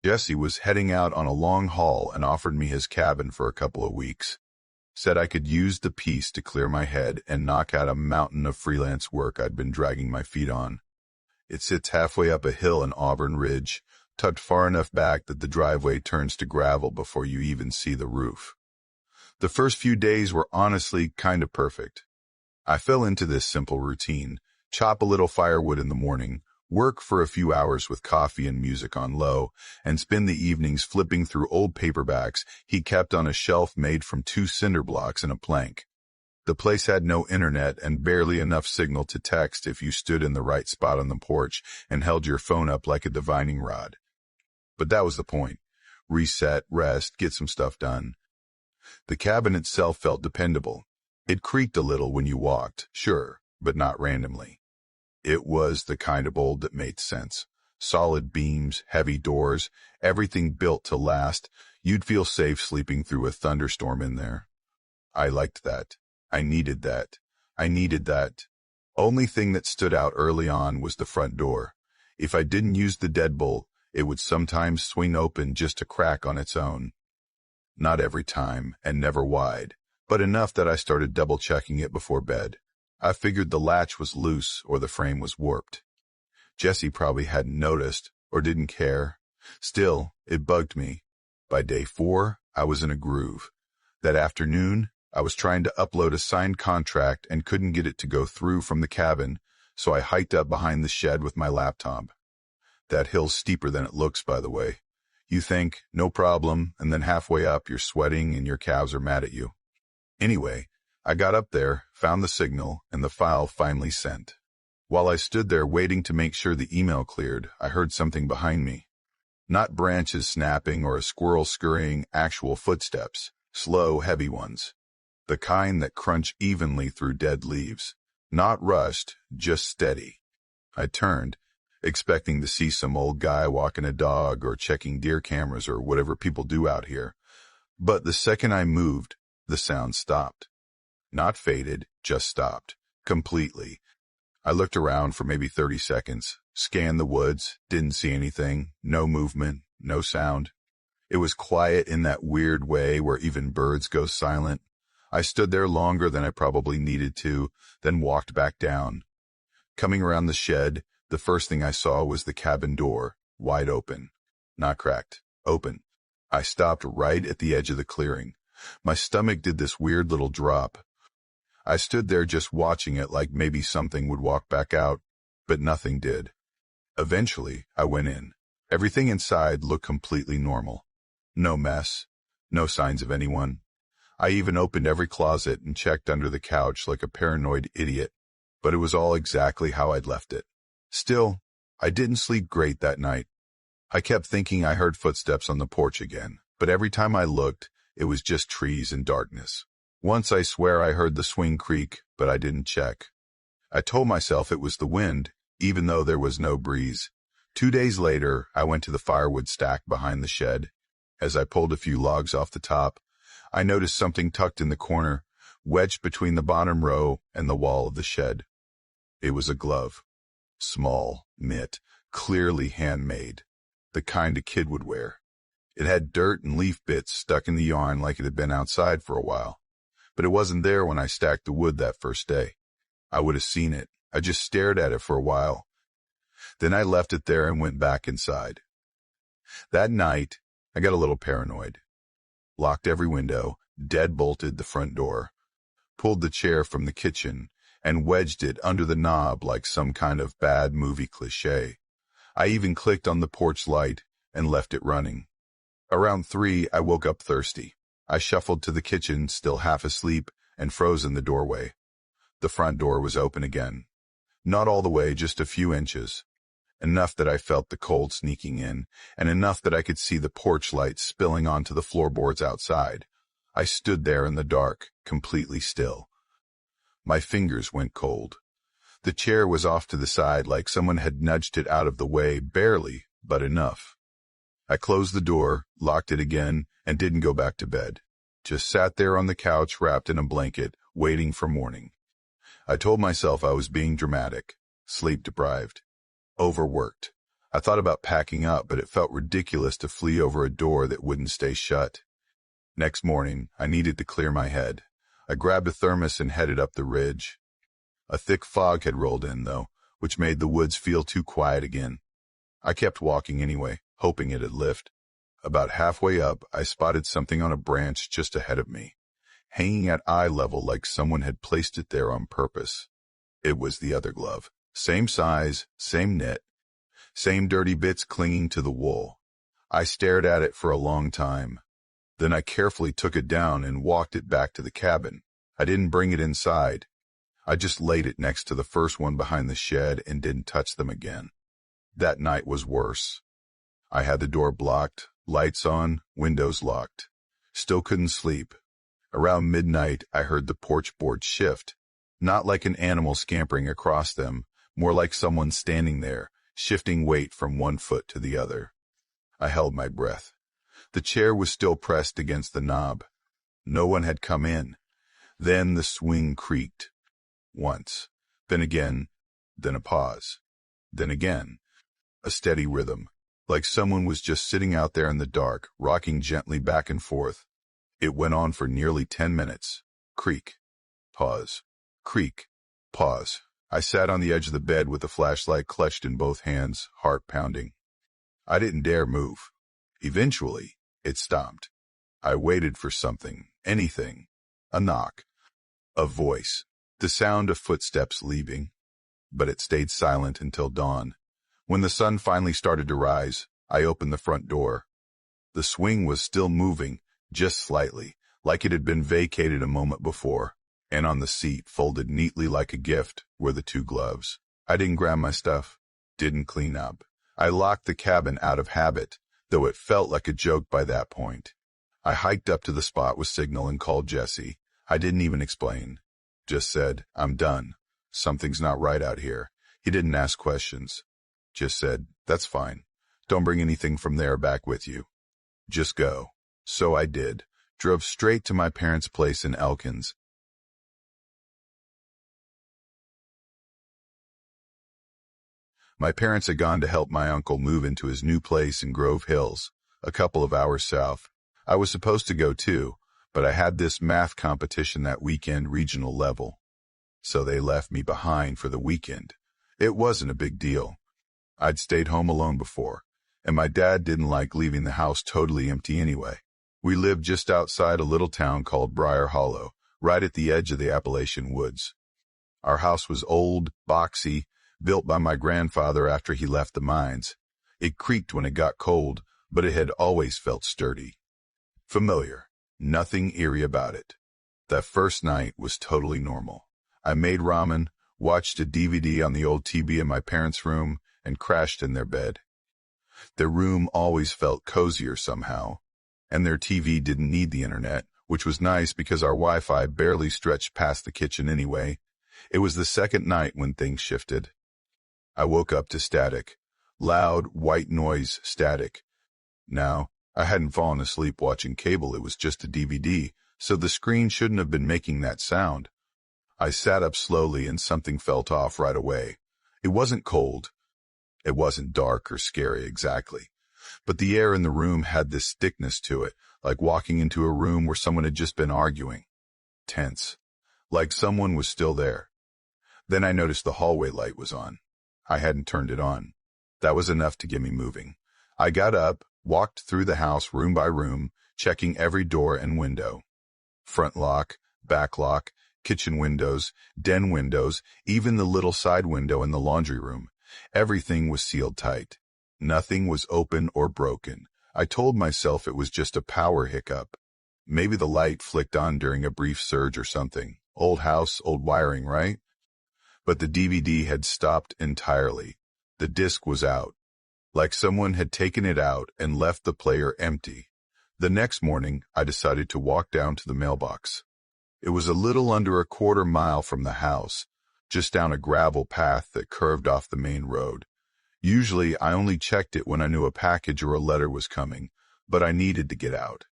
Jesse was heading out on a long haul and offered me his cabin for a couple of weeks. Said I could use the peace to clear my head and knock out a mountain of freelance work I'd been dragging my feet on. It sits halfway up a hill in Auburn Ridge, tucked far enough back that the driveway turns to gravel before you even see the roof. The first few days were honestly kind of perfect. I fell into this simple routine: chop a little firewood in the morning, work for a few hours with coffee and music on low, and spend the evenings flipping through old paperbacks he kept on a shelf made from 2 cinder blocks and a plank. The place had no internet and barely enough signal to text if you stood in the right spot on the porch and held your phone up like a divining rod. But that was the point. Reset, rest, get some stuff done. The cabin itself felt dependable. It creaked a little when you walked, sure, but not randomly. It was the kind of old that made sense. Solid beams, heavy doors, everything built to last. You'd feel safe sleeping through a thunderstorm in there. I liked that. I needed that. Only thing that stood out early on was the front door. If I didn't use the deadbolt, it would sometimes swing open just a crack on its own. Not every time, and never wide, but enough that I started double-checking it before bed. I figured the latch was loose or the frame was warped. Jesse probably hadn't noticed or didn't care. Still, it bugged me. By day 4, I was in a groove. That afternoon, I was trying to upload a signed contract and couldn't get it to go through from the cabin, so I hiked up behind the shed with my laptop. That hill's steeper than it looks, by the way. You think, no problem, and then halfway up you're sweating and your calves are mad at you. Anyway, I got up there, found the signal, and the file finally sent. While I stood there waiting to make sure the email cleared, I heard something behind me. Not branches snapping or a squirrel scurrying, actual footsteps, slow, heavy ones. The kind that crunch evenly through dead leaves. Not rushed, just steady. I turned, expecting to see some old guy walking a dog or checking deer cameras or whatever people do out here. But the second I moved, the sound stopped. Not faded, just stopped. Completely. I looked around for maybe 30 seconds, scanned the woods, didn't see anything, no movement, no sound. It was quiet in that weird way where even birds go silent. I stood there longer than I probably needed to, then walked back down. Coming around the shed, the first thing I saw was the cabin door, wide open. Not cracked, open. I stopped right at the edge of the clearing. My stomach did this weird little drop. I stood there just watching it like maybe something would walk back out, but nothing did. Eventually, I went in. Everything inside looked completely normal. No mess, no signs of anyone. I even opened every closet and checked under the couch like a paranoid idiot, but it was all exactly how I'd left it. Still, I didn't sleep great that night. I kept thinking I heard footsteps on the porch again, but every time I looked, it was just trees and darkness. Once I swear I heard the swing creak, but I didn't check. I told myself it was the wind, even though there was no breeze. 2 days later, I went to the firewood stack behind the shed. As I pulled a few logs off the top, I noticed something tucked in the corner, wedged between the bottom row and the wall of the shed. It was a glove. Small, mitt, clearly handmade. The kind a kid would wear. It had dirt and leaf bits stuck in the yarn like it had been outside for a while. But it wasn't there when I stacked the wood that first day. I would have seen it. I just stared at it for a while. Then I left it there and went back inside. That night, I got a little paranoid. Locked every window, dead-bolted the front door, pulled the chair from the kitchen, and wedged it under the knob like some kind of bad movie cliché. I even clicked on the porch light and left it running. Around 3, I woke up thirsty. I shuffled to the kitchen, still half asleep, and froze in the doorway. The front door was open again. Not all the way, just a few inches. Enough that I felt the cold sneaking in, and enough that I could see the porch light spilling onto the floorboards outside. I stood there in the dark, completely still. My fingers went cold. The chair was off to the side like someone had nudged it out of the way, barely, but enough. I closed the door, locked it again, and didn't go back to bed. Just sat there on the couch wrapped in a blanket, waiting for morning. I told myself I was being dramatic, sleep-deprived, overworked. I thought about packing up, but it felt ridiculous to flee over a door that wouldn't stay shut. Next morning, I needed to clear my head. I grabbed a thermos and headed up the ridge. A thick fog had rolled in, though, which made the woods feel too quiet again. I kept walking anyway, hoping it'd lift. About halfway up, I spotted something on a branch just ahead of me, hanging at eye level like someone had placed it there on purpose. It was the other glove. Same size, same knit, same dirty bits clinging to the wool. I stared at it for a long time. Then I carefully took it down and walked it back to the cabin. I didn't bring it inside. I just laid it next to the first one behind the shed and didn't touch them again. That night was worse. I had the door blocked, lights on, windows locked. Still couldn't sleep. Around midnight, I heard the porch board shift. Not like an animal scampering across them, more like someone standing there, shifting weight from one foot to the other. I held my breath. The chair was still pressed against the knob. No one had come in. Then the swing creaked. Once. Then again. Then a pause. Then again. A steady rhythm, like someone was just sitting out there in the dark, rocking gently back and forth. It went on for nearly 10 minutes. Creak. Pause. Creak. Pause. I sat on the edge of the bed with the flashlight clutched in both hands, heart pounding. I didn't dare move. Eventually, it stopped. I waited for something, anything. A knock. A voice. The sound of footsteps leaving. But it stayed silent until dawn. When the sun finally started to rise, I opened the front door. The swing was still moving, just slightly, like it had been vacated a moment before, and on the seat, folded neatly like a gift, were the two gloves. I didn't grab my stuff, didn't clean up. I locked the cabin out of habit, though it felt like a joke by that point. I hiked up to the spot with Signal and called Jesse. I didn't even explain. Just said, I'm done. Something's not right out here. He didn't ask questions. Just said, that's fine. Don't bring anything from there back with you. Just go. So I did. Drove straight to my parents' place in Elkins. My parents had gone to help my uncle move into his new place in Grove Hills, a couple of hours south. I was supposed to go too, but I had this math competition that weekend regional level. So they left me behind for the weekend. It wasn't a big deal. I'd stayed home alone before, and my dad didn't like leaving the house totally empty anyway. We lived just outside a little town called Briar Hollow, right at the edge of the Appalachian woods. Our house was old, boxy, built by my grandfather after he left the mines. It creaked when it got cold, but it had always felt sturdy. Familiar. Nothing eerie about it. That first night was totally normal. I made ramen, watched a DVD on the old TV in my parents' room, and crashed in their bed. Their room always felt cozier somehow, and their TV didn't need the internet, which was nice because our Wi-Fi barely stretched past the kitchen anyway. It was the second night when things shifted. I woke up to static. Loud, white noise static. Now, I hadn't fallen asleep watching cable, it was just a DVD, so the screen shouldn't have been making that sound. I sat up slowly and something felt off right away. It wasn't cold. It wasn't dark or scary exactly, but the air in the room had this thickness to it, like walking into a room where someone had just been arguing. Tense. Like someone was still there. Then I noticed the hallway light was on. I hadn't turned it on. That was enough to get me moving. I got up, walked through the house room by room, checking every door and window. Front lock, back lock, kitchen windows, den windows, even the little side window in the laundry room. Everything was sealed tight. Nothing was open or broken. I told myself it was just a power hiccup. Maybe the light flicked on during a brief surge or something. Old house, old wiring, right? But the DVD had stopped entirely. The disc was out. Like someone had taken it out and left the player empty. The next morning, I decided to walk down to the mailbox. It was a little under a quarter mile from the house, just down a gravel path that curved off the main road. Usually, I only checked it when I knew a package or a letter was coming, but I needed to get out.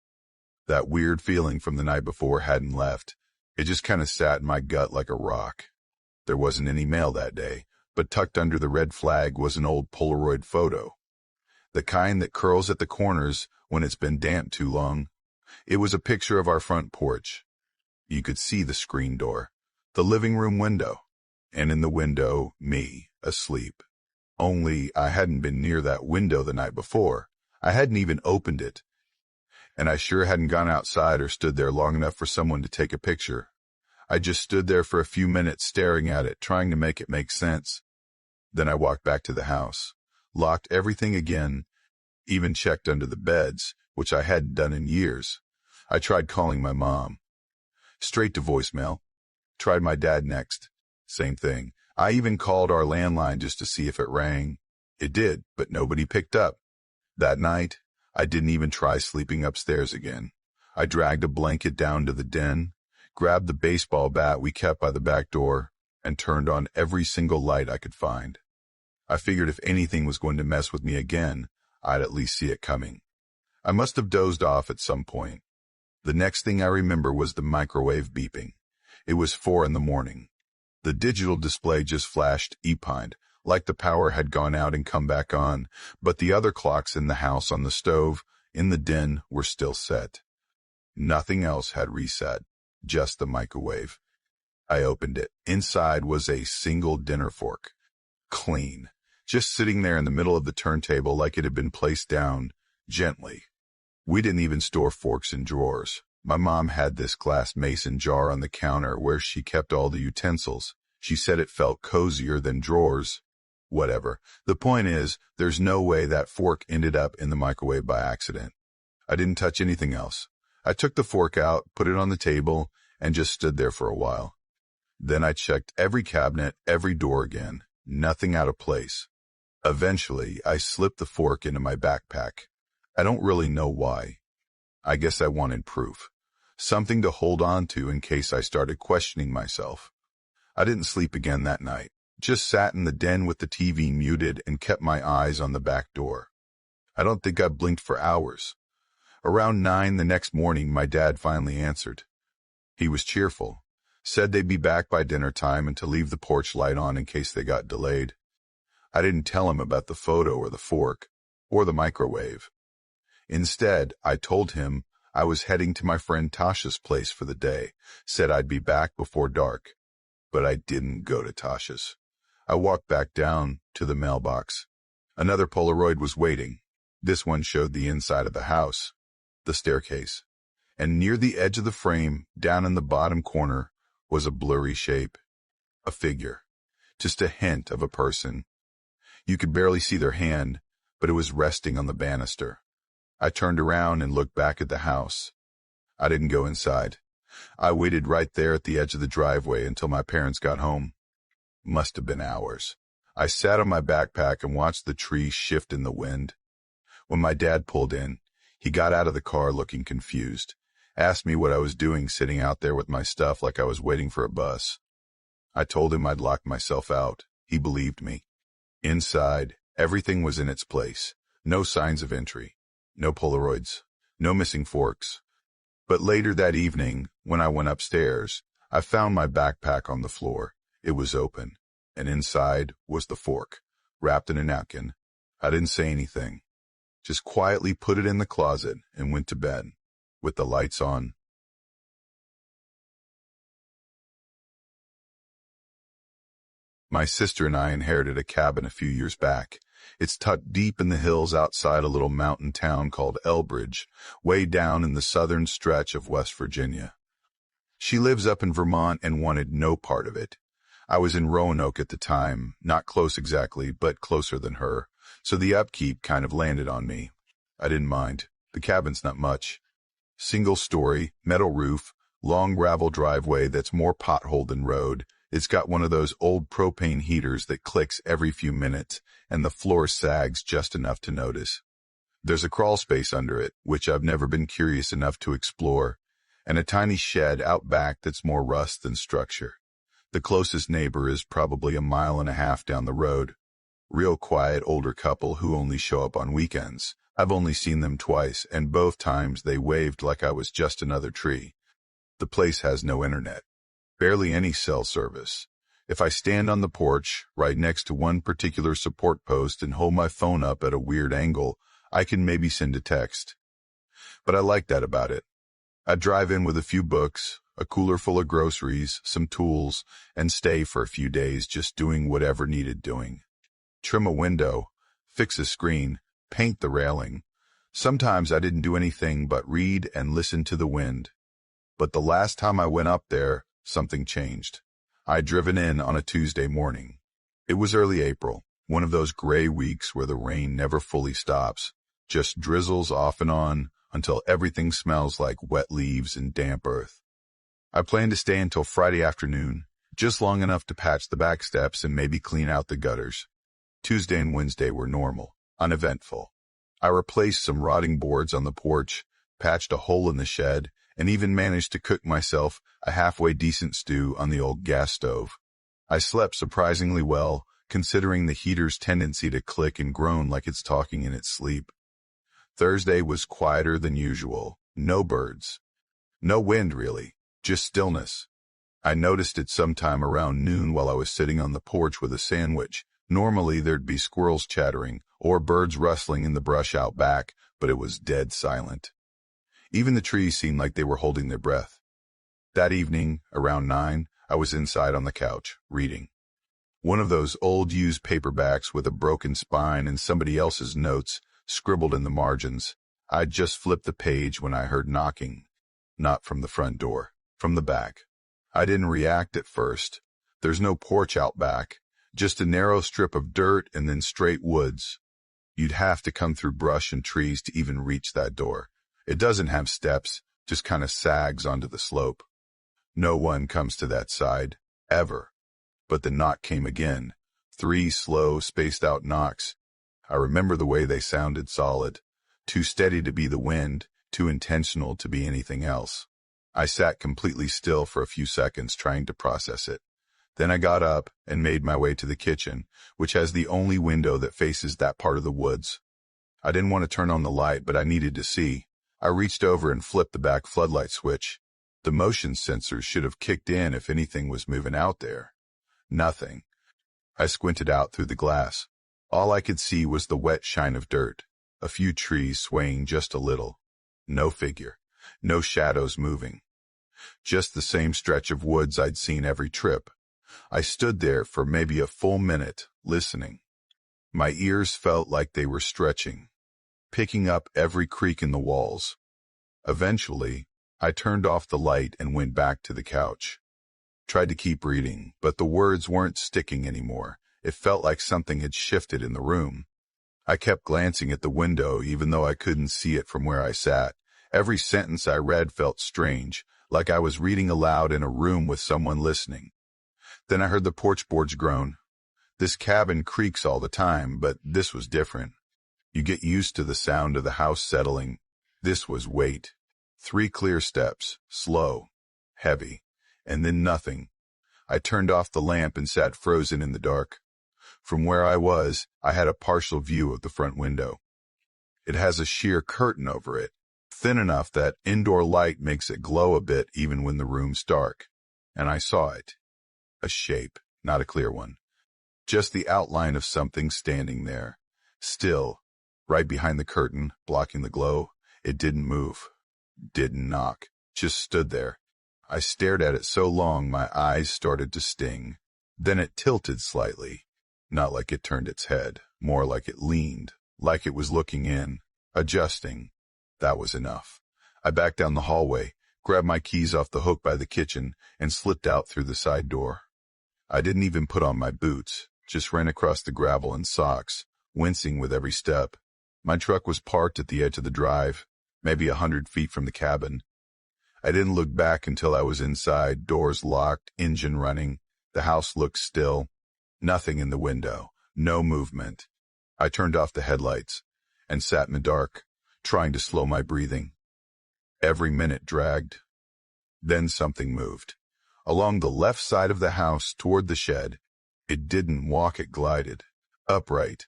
That weird feeling from the night before hadn't left. It just kind of sat in my gut like a rock. There wasn't any mail that day. but tucked under the red flag was an old Polaroid photo. The kind that curls at the corners when it's been damp too long. It was a picture of our front porch. You could see the screen door, the living room window, and in the window, me, asleep. Only I hadn't been near that window the night before. I hadn't even opened it. And I sure hadn't gone outside or stood there long enough for someone to take a picture. I just stood there for a few minutes staring at it, trying to make it make sense. Then I walked back to the house, locked everything again, even checked under the beds, which I hadn't done in years. I tried calling my mom. Straight to voicemail. Tried my dad next. Same thing. I even called our landline just to see if it rang. It did, but nobody picked up. That night, I didn't even try sleeping upstairs again. I dragged a blanket down to the den, grabbed the baseball bat we kept by the back door, and turned on every single light I could find. I figured if anything was going to mess with me again, I'd at least see it coming. I must have dozed off at some point. The next thing I remember was the microwave beeping. It was 4 a.m. The digital display just flashed EPIND, like the power had gone out and come back on, but the other clocks in the house, on the stove, in the den, were still set. Nothing else had reset, just the microwave. I opened it. Inside was a single dinner fork. Clean. Just sitting there in the middle of the turntable like it had been placed down, gently. We didn't even store forks in drawers. My mom had this glass mason jar on the counter where she kept all the utensils. She said it felt cozier than drawers. Whatever. The point is, there's no way that fork ended up in the microwave by accident. I didn't touch anything else. I took the fork out, put it on the table, and just stood there for a while. Then I checked every cabinet, every door again. Nothing out of place. Eventually, I slipped the fork into my backpack. I don't really know why. I guess I wanted proof. Something to hold on to in case I started questioning myself. I didn't sleep again that night. Just sat in the den with the TV muted and kept my eyes on the back door. I don't think I blinked for hours. Around 9 the next morning, my dad finally answered. He was cheerful. Said they'd be back by dinner time and to leave the porch light on in case they got delayed. I didn't tell him about the photo or the fork or the microwave. Instead, I told him I was heading to my friend Tasha's place for the day, said I'd be back before dark. But I didn't go to Tasha's. I walked back down to the mailbox. Another Polaroid was waiting. This one showed the inside of the house, the staircase, and near the edge of the frame, down in the bottom corner, was a blurry shape, a figure, just a hint of a person. You could barely see their hand, but it was resting on the banister. I turned around and looked back at the house. I didn't go inside. I waited right there at the edge of the driveway until my parents got home. Must have been hours. I sat on my backpack and watched the trees shift in the wind. When my dad pulled in, he got out of the car looking confused, asked me what I was doing sitting out there with my stuff like I was waiting for a bus. I told him I'd locked myself out. He believed me. Inside, everything was in its place. No signs of entry. No Polaroids. No missing forks. But later that evening, when I went upstairs, I found my backpack on the floor. It was open, and inside was the fork, wrapped in a napkin. I didn't say anything. Just quietly put it in the closet and went to bed, with the lights on. My sister and I inherited a cabin a few years back. It's tucked deep in the hills outside a little mountain town called Elbridge, way down in the southern stretch of West Virginia. She lives up in Vermont and wanted no part of it. I was in Roanoke at the time, not close exactly, but closer than her, so the upkeep kind of landed on me. I didn't mind. The cabin's not much. Single story, metal roof, long gravel driveway that's more pothole than road. It's got one of those old propane heaters that clicks every few minutes, and the floor sags just enough to notice. There's a crawl space under it, which I've never been curious enough to explore, and a tiny shed out back that's more rust than structure. The closest neighbor is probably 1.5 miles down the road. Real quiet older couple who only show up on weekends. I've only seen them twice, and both times they waved like I was just another tree. The place has no internet. Barely any cell service. If I stand on the porch, right next to one particular support post and hold my phone up at a weird angle, I can maybe send a text. But I like that about it. I'd drive in with a few books, a cooler full of groceries, some tools, and stay for a few days just doing whatever needed doing. Trim a window, fix a screen, paint the railing. Sometimes I didn't do anything but read and listen to the wind. But the last time I went up there, something changed. I'd driven in on a Tuesday morning. It was early April, one of those gray weeks where the rain never fully stops, just drizzles off and on until everything smells like wet leaves and damp earth. I planned to stay until Friday afternoon, just long enough to patch the back steps and maybe clean out the gutters. Tuesday and Wednesday were normal, uneventful. I replaced some rotting boards on the porch, patched a hole in the shed, and even managed to cook myself a halfway decent stew on the old gas stove. I slept surprisingly well, considering the heater's tendency to click and groan like it's talking in its sleep. Thursday was quieter than usual. No birds. No wind, really. Just stillness. I noticed it sometime around noon while I was sitting on the porch with a sandwich. Normally there'd be squirrels chattering or birds rustling in the brush out back, but it was dead silent. Even the trees seemed like they were holding their breath. That evening, around 9, I was inside on the couch, reading. One of those old used paperbacks with a broken spine and somebody else's notes scribbled in the margins. I'd just flipped the page when I heard knocking. Not from the front door, from the back. I didn't react at first. There's no porch out back, just a narrow strip of dirt and then straight woods. You'd have to come through brush and trees to even reach that door. It doesn't have steps, just kind of sags onto the slope. No one comes to that side, ever. But the knock came again. 3 slow, spaced-out knocks. I remember the way they sounded solid. Too steady to be the wind, too intentional to be anything else. I sat completely still for a few seconds trying to process it. Then I got up and made my way to the kitchen, which has the only window that faces that part of the woods. I didn't want to turn on the light, but I needed to see. I reached over and flipped the back floodlight switch. The motion sensors should have kicked in if anything was moving out there. Nothing. I squinted out through the glass. All I could see was the wet shine of dirt, a few trees swaying just a little. No figure, no shadows moving. Just the same stretch of woods I'd seen every trip. I stood there for maybe a full minute, listening. My ears felt like they were stretching, picking up every creak in the walls. Eventually, I turned off the light and went back to the couch. Tried to keep reading, but the words weren't sticking anymore. It felt like something had shifted in the room. I kept glancing at the window even though I couldn't see it from where I sat. Every sentence I read felt strange, like I was reading aloud in a room with someone listening. Then I heard the porch boards groan. This cabin creaks all the time, but this was different. You get used to the sound of the house settling. This was weight. 3 clear steps, slow, heavy, and then nothing. I turned off the lamp and sat frozen in the dark. From where I was, I had a partial view of the front window. It has a sheer curtain over it, thin enough that indoor light makes it glow a bit even when the room's dark. And I saw it. A shape, not a clear one. Just the outline of something standing there. Still, right behind the curtain, blocking the glow. It didn't move. Didn't knock. Just stood there. I stared at it so long my eyes started to sting. Then it tilted slightly. Not like it turned its head, more like it leaned, like it was looking in, adjusting. That was enough. I backed down the hallway, grabbed my keys off the hook by the kitchen, and slipped out through the side door. I didn't even put on my boots, just ran across the gravel in socks, wincing with every step. My truck was parked at the edge of the drive, maybe 100 feet from the cabin. I didn't look back until I was inside, doors locked, engine running. The house looked still. Nothing in the window, no movement. I turned off the headlights and sat in the dark, trying to slow my breathing. Every minute dragged. Then something moved. Along the left side of the house toward the shed. It didn't walk, it glided. Upright,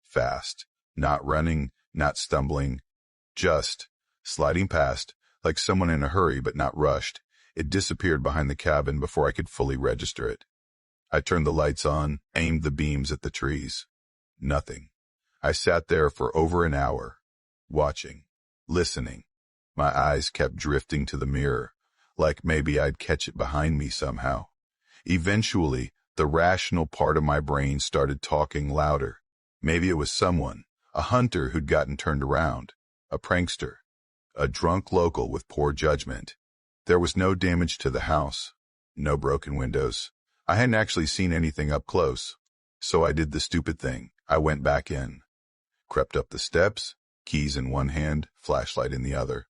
fast. Not running, not stumbling. Just sliding past, like someone in a hurry but not rushed. It disappeared behind the cabin before I could fully register it. I turned the lights on, aimed the beams at the trees. Nothing. I sat there for over an hour, watching, listening. My eyes kept drifting to the mirror, like maybe I'd catch it behind me somehow. Eventually, the rational part of my brain started talking louder. Maybe it was someone, a hunter who'd gotten turned around, a prankster, a drunk local with poor judgment. There was no damage to the house, no broken windows. I hadn't actually seen anything up close, so I did the stupid thing. I went back in, crept up the steps, keys in one hand, flashlight in the other,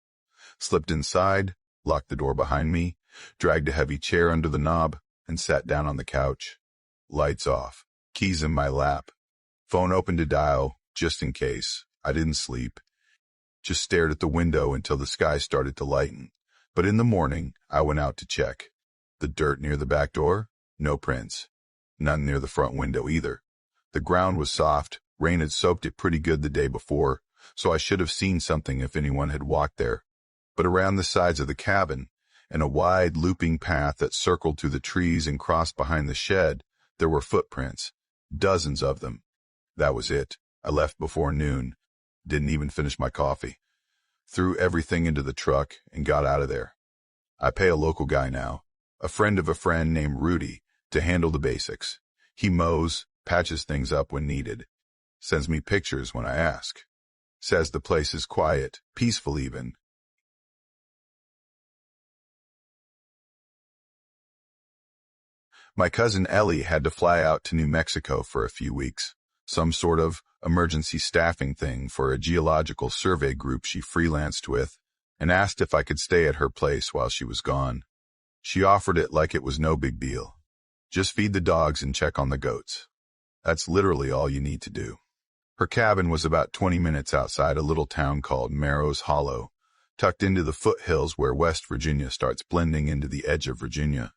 slipped inside, locked the door behind me, dragged a heavy chair under the knob, and sat down on the couch. Lights off, keys in my lap, phone open to dial, just in case. I didn't sleep, just stared at the window until the sky started to lighten. But in the morning, I went out to check. The dirt near the back door? No prints. None near the front window either. The ground was soft, rain had soaked it pretty good the day before, so I should have seen something if anyone had walked there. But around the sides of the cabin, and a wide looping path that circled through the trees and crossed behind the shed, there were footprints. Dozens of them. That was it. I left before noon. Didn't even finish my coffee. Threw everything into the truck and got out of there. I pay a local guy now, a friend of a friend named Rudy, to handle the basics. He mows, patches things up when needed, sends me pictures when I ask. Says the place is quiet, peaceful even. My cousin Ellie had to fly out to New Mexico for a few weeks, some sort of emergency staffing thing for a geological survey group she freelanced with, and asked if I could stay at her place while she was gone. She offered it like it was no big deal. Just feed the dogs and check on the goats. That's literally all you need to do. Her cabin was about 20 minutes outside a little town called Marrow's Hollow, tucked into the foothills where West Virginia starts blending into the edge of Virginia.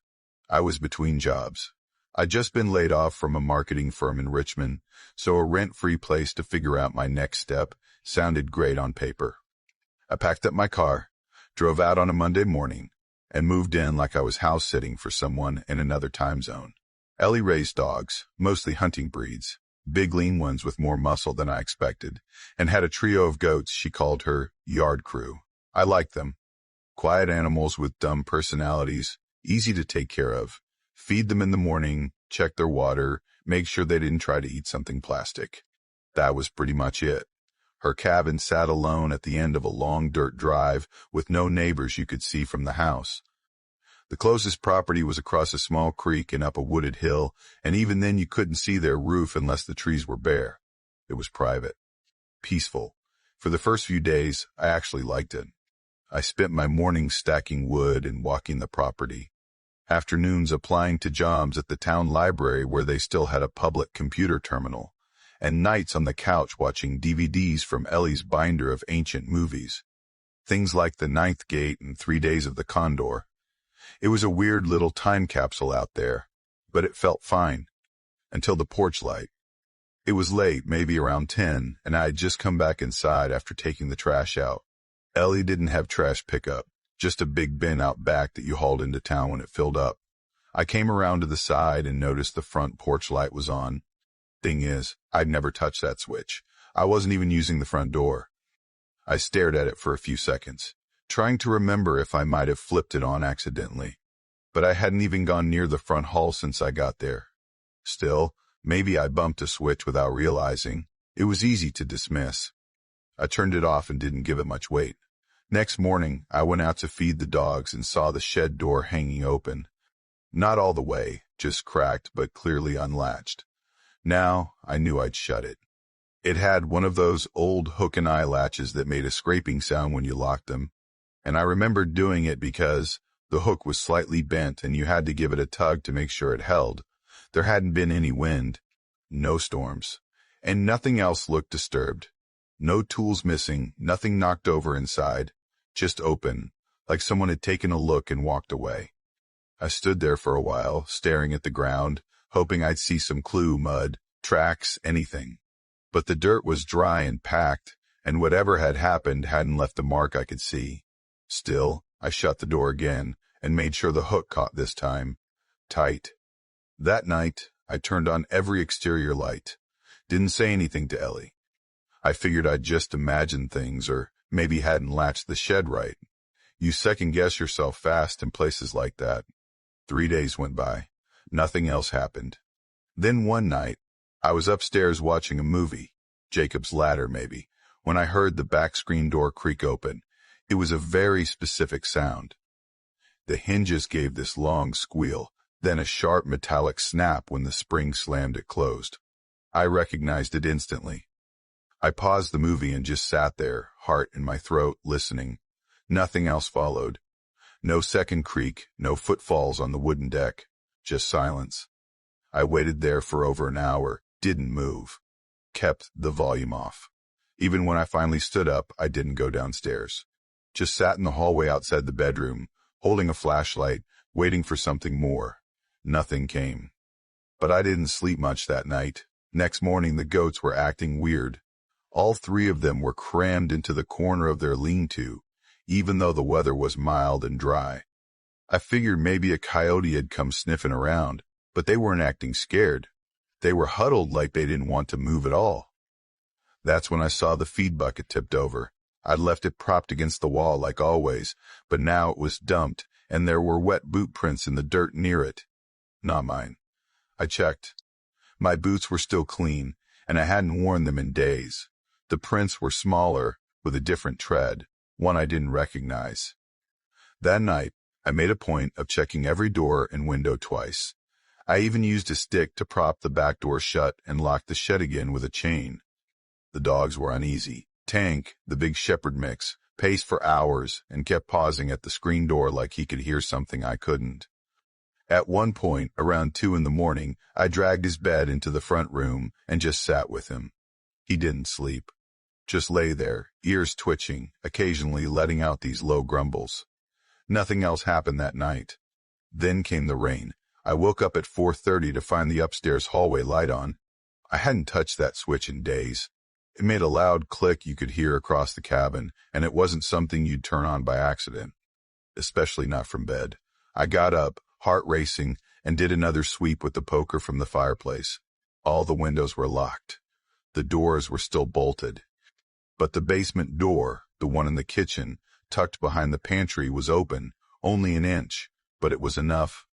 I was between jobs. I'd just been laid off from a marketing firm in Richmond, so a rent-free place to figure out my next step sounded great on paper. I packed up my car, drove out on a Monday morning, and moved in like I was house-sitting for someone in another time zone. Ellie raised dogs, mostly hunting breeds, big lean ones with more muscle than I expected, and had a trio of goats she called her yard crew. I liked them. Quiet animals with dumb personalities, easy to take care of. Feed them in the morning, check their water, make sure they didn't try to eat something plastic. That was pretty much it. Her cabin sat alone at the end of a long dirt drive with no neighbors you could see from the house. The closest property was across a small creek and up a wooded hill, and even then you couldn't see their roof unless the trees were bare. It was private. Peaceful. For the first few days, I actually liked it. I spent my mornings stacking wood and walking the property, afternoons applying to jobs at the town library where they still had a public computer terminal, and nights on the couch watching DVDs from Ellie's binder of ancient movies. Things like The Ninth Gate and 3 Days of the Condor. It was a weird little time capsule out there, but it felt fine. Until the porch light. It was late, maybe around 10, and I had just come back inside after taking the trash out. Ellie didn't have trash pickup, just a big bin out back that you hauled into town when it filled up. I came around to the side and noticed the front porch light was on. Thing is, I'd never touched that switch. I wasn't even using the front door. I stared at it for a few seconds, trying to remember if I might have flipped it on accidentally. But I hadn't even gone near the front hall since I got there. Still, maybe I bumped a switch without realizing. It was easy to dismiss. I turned it off and didn't give it much weight. Next morning, I went out to feed the dogs and saw the shed door hanging open. Not all the way, just cracked but clearly unlatched. Now, I knew I'd shut it. It had one of those old hook and eye latches that made a scraping sound when you locked them, and I remembered doing it because the hook was slightly bent and you had to give it a tug to make sure it held. There hadn't been any wind, no storms, and nothing else looked disturbed. No tools missing, nothing knocked over inside, just open, like someone had taken a look and walked away. I stood there for a while, staring at the ground, hoping I'd see some clue, mud, tracks, anything. But the dirt was dry and packed, and whatever had happened hadn't left a mark I could see. Still, I shut the door again, and made sure the hook caught this time. Tight. That night, I turned on every exterior light. Didn't say anything to Ellie. I figured I'd just imagined things or maybe hadn't latched the shed right. You second-guess yourself fast in places like that. 3 days went by. Nothing else happened. Then one night, I was upstairs watching a movie, Jacob's Ladder maybe, when I heard the back screen door creak open. It was a very specific sound. The hinges gave this long squeal, then a sharp metallic snap when the spring slammed it closed. I recognized it instantly. I paused the movie and just sat there, heart in my throat, listening. Nothing else followed. No second creak, no footfalls on the wooden deck, just silence. I waited there for over an hour, didn't move, kept the volume off. Even when I finally stood up, I didn't go downstairs. Just sat in the hallway outside the bedroom, holding a flashlight, waiting for something more. Nothing came. But I didn't sleep much that night. Next morning, the goats were acting weird. All 3 of them were crammed into the corner of their lean-to, even though the weather was mild and dry. I figured maybe a coyote had come sniffing around, but they weren't acting scared. They were huddled like they didn't want to move at all. That's when I saw the feed bucket tipped over. I'd left it propped against the wall like always, but now it was dumped, and there were wet boot prints in the dirt near it. Not mine. I checked. My boots were still clean, and I hadn't worn them in days. The prints were smaller, with a different tread, one I didn't recognize. That night, I made a point of checking every door and window twice. I even used a stick to prop the back door shut and lock the shed again with a chain. The dogs were uneasy. Tank, the big shepherd mix, paced for hours and kept pausing at the screen door like he could hear something I couldn't. At one point, around 2 in the morning, I dragged his bed into the front room and just sat with him. He didn't sleep. Just lay there, ears twitching, occasionally letting out these low grumbles. Nothing else happened that night. Then came the rain. I woke up at 4:30 to find the upstairs hallway light on. I hadn't touched that switch in days. It made a loud click you could hear across the cabin, and it wasn't something you'd turn on by accident. Especially not from bed. I got up, heart racing, and did another sweep with the poker from the fireplace. All the windows were locked. The doors were still bolted. But the basement door, the one in the kitchen, tucked behind the pantry, was open, only an inch, but it was enough.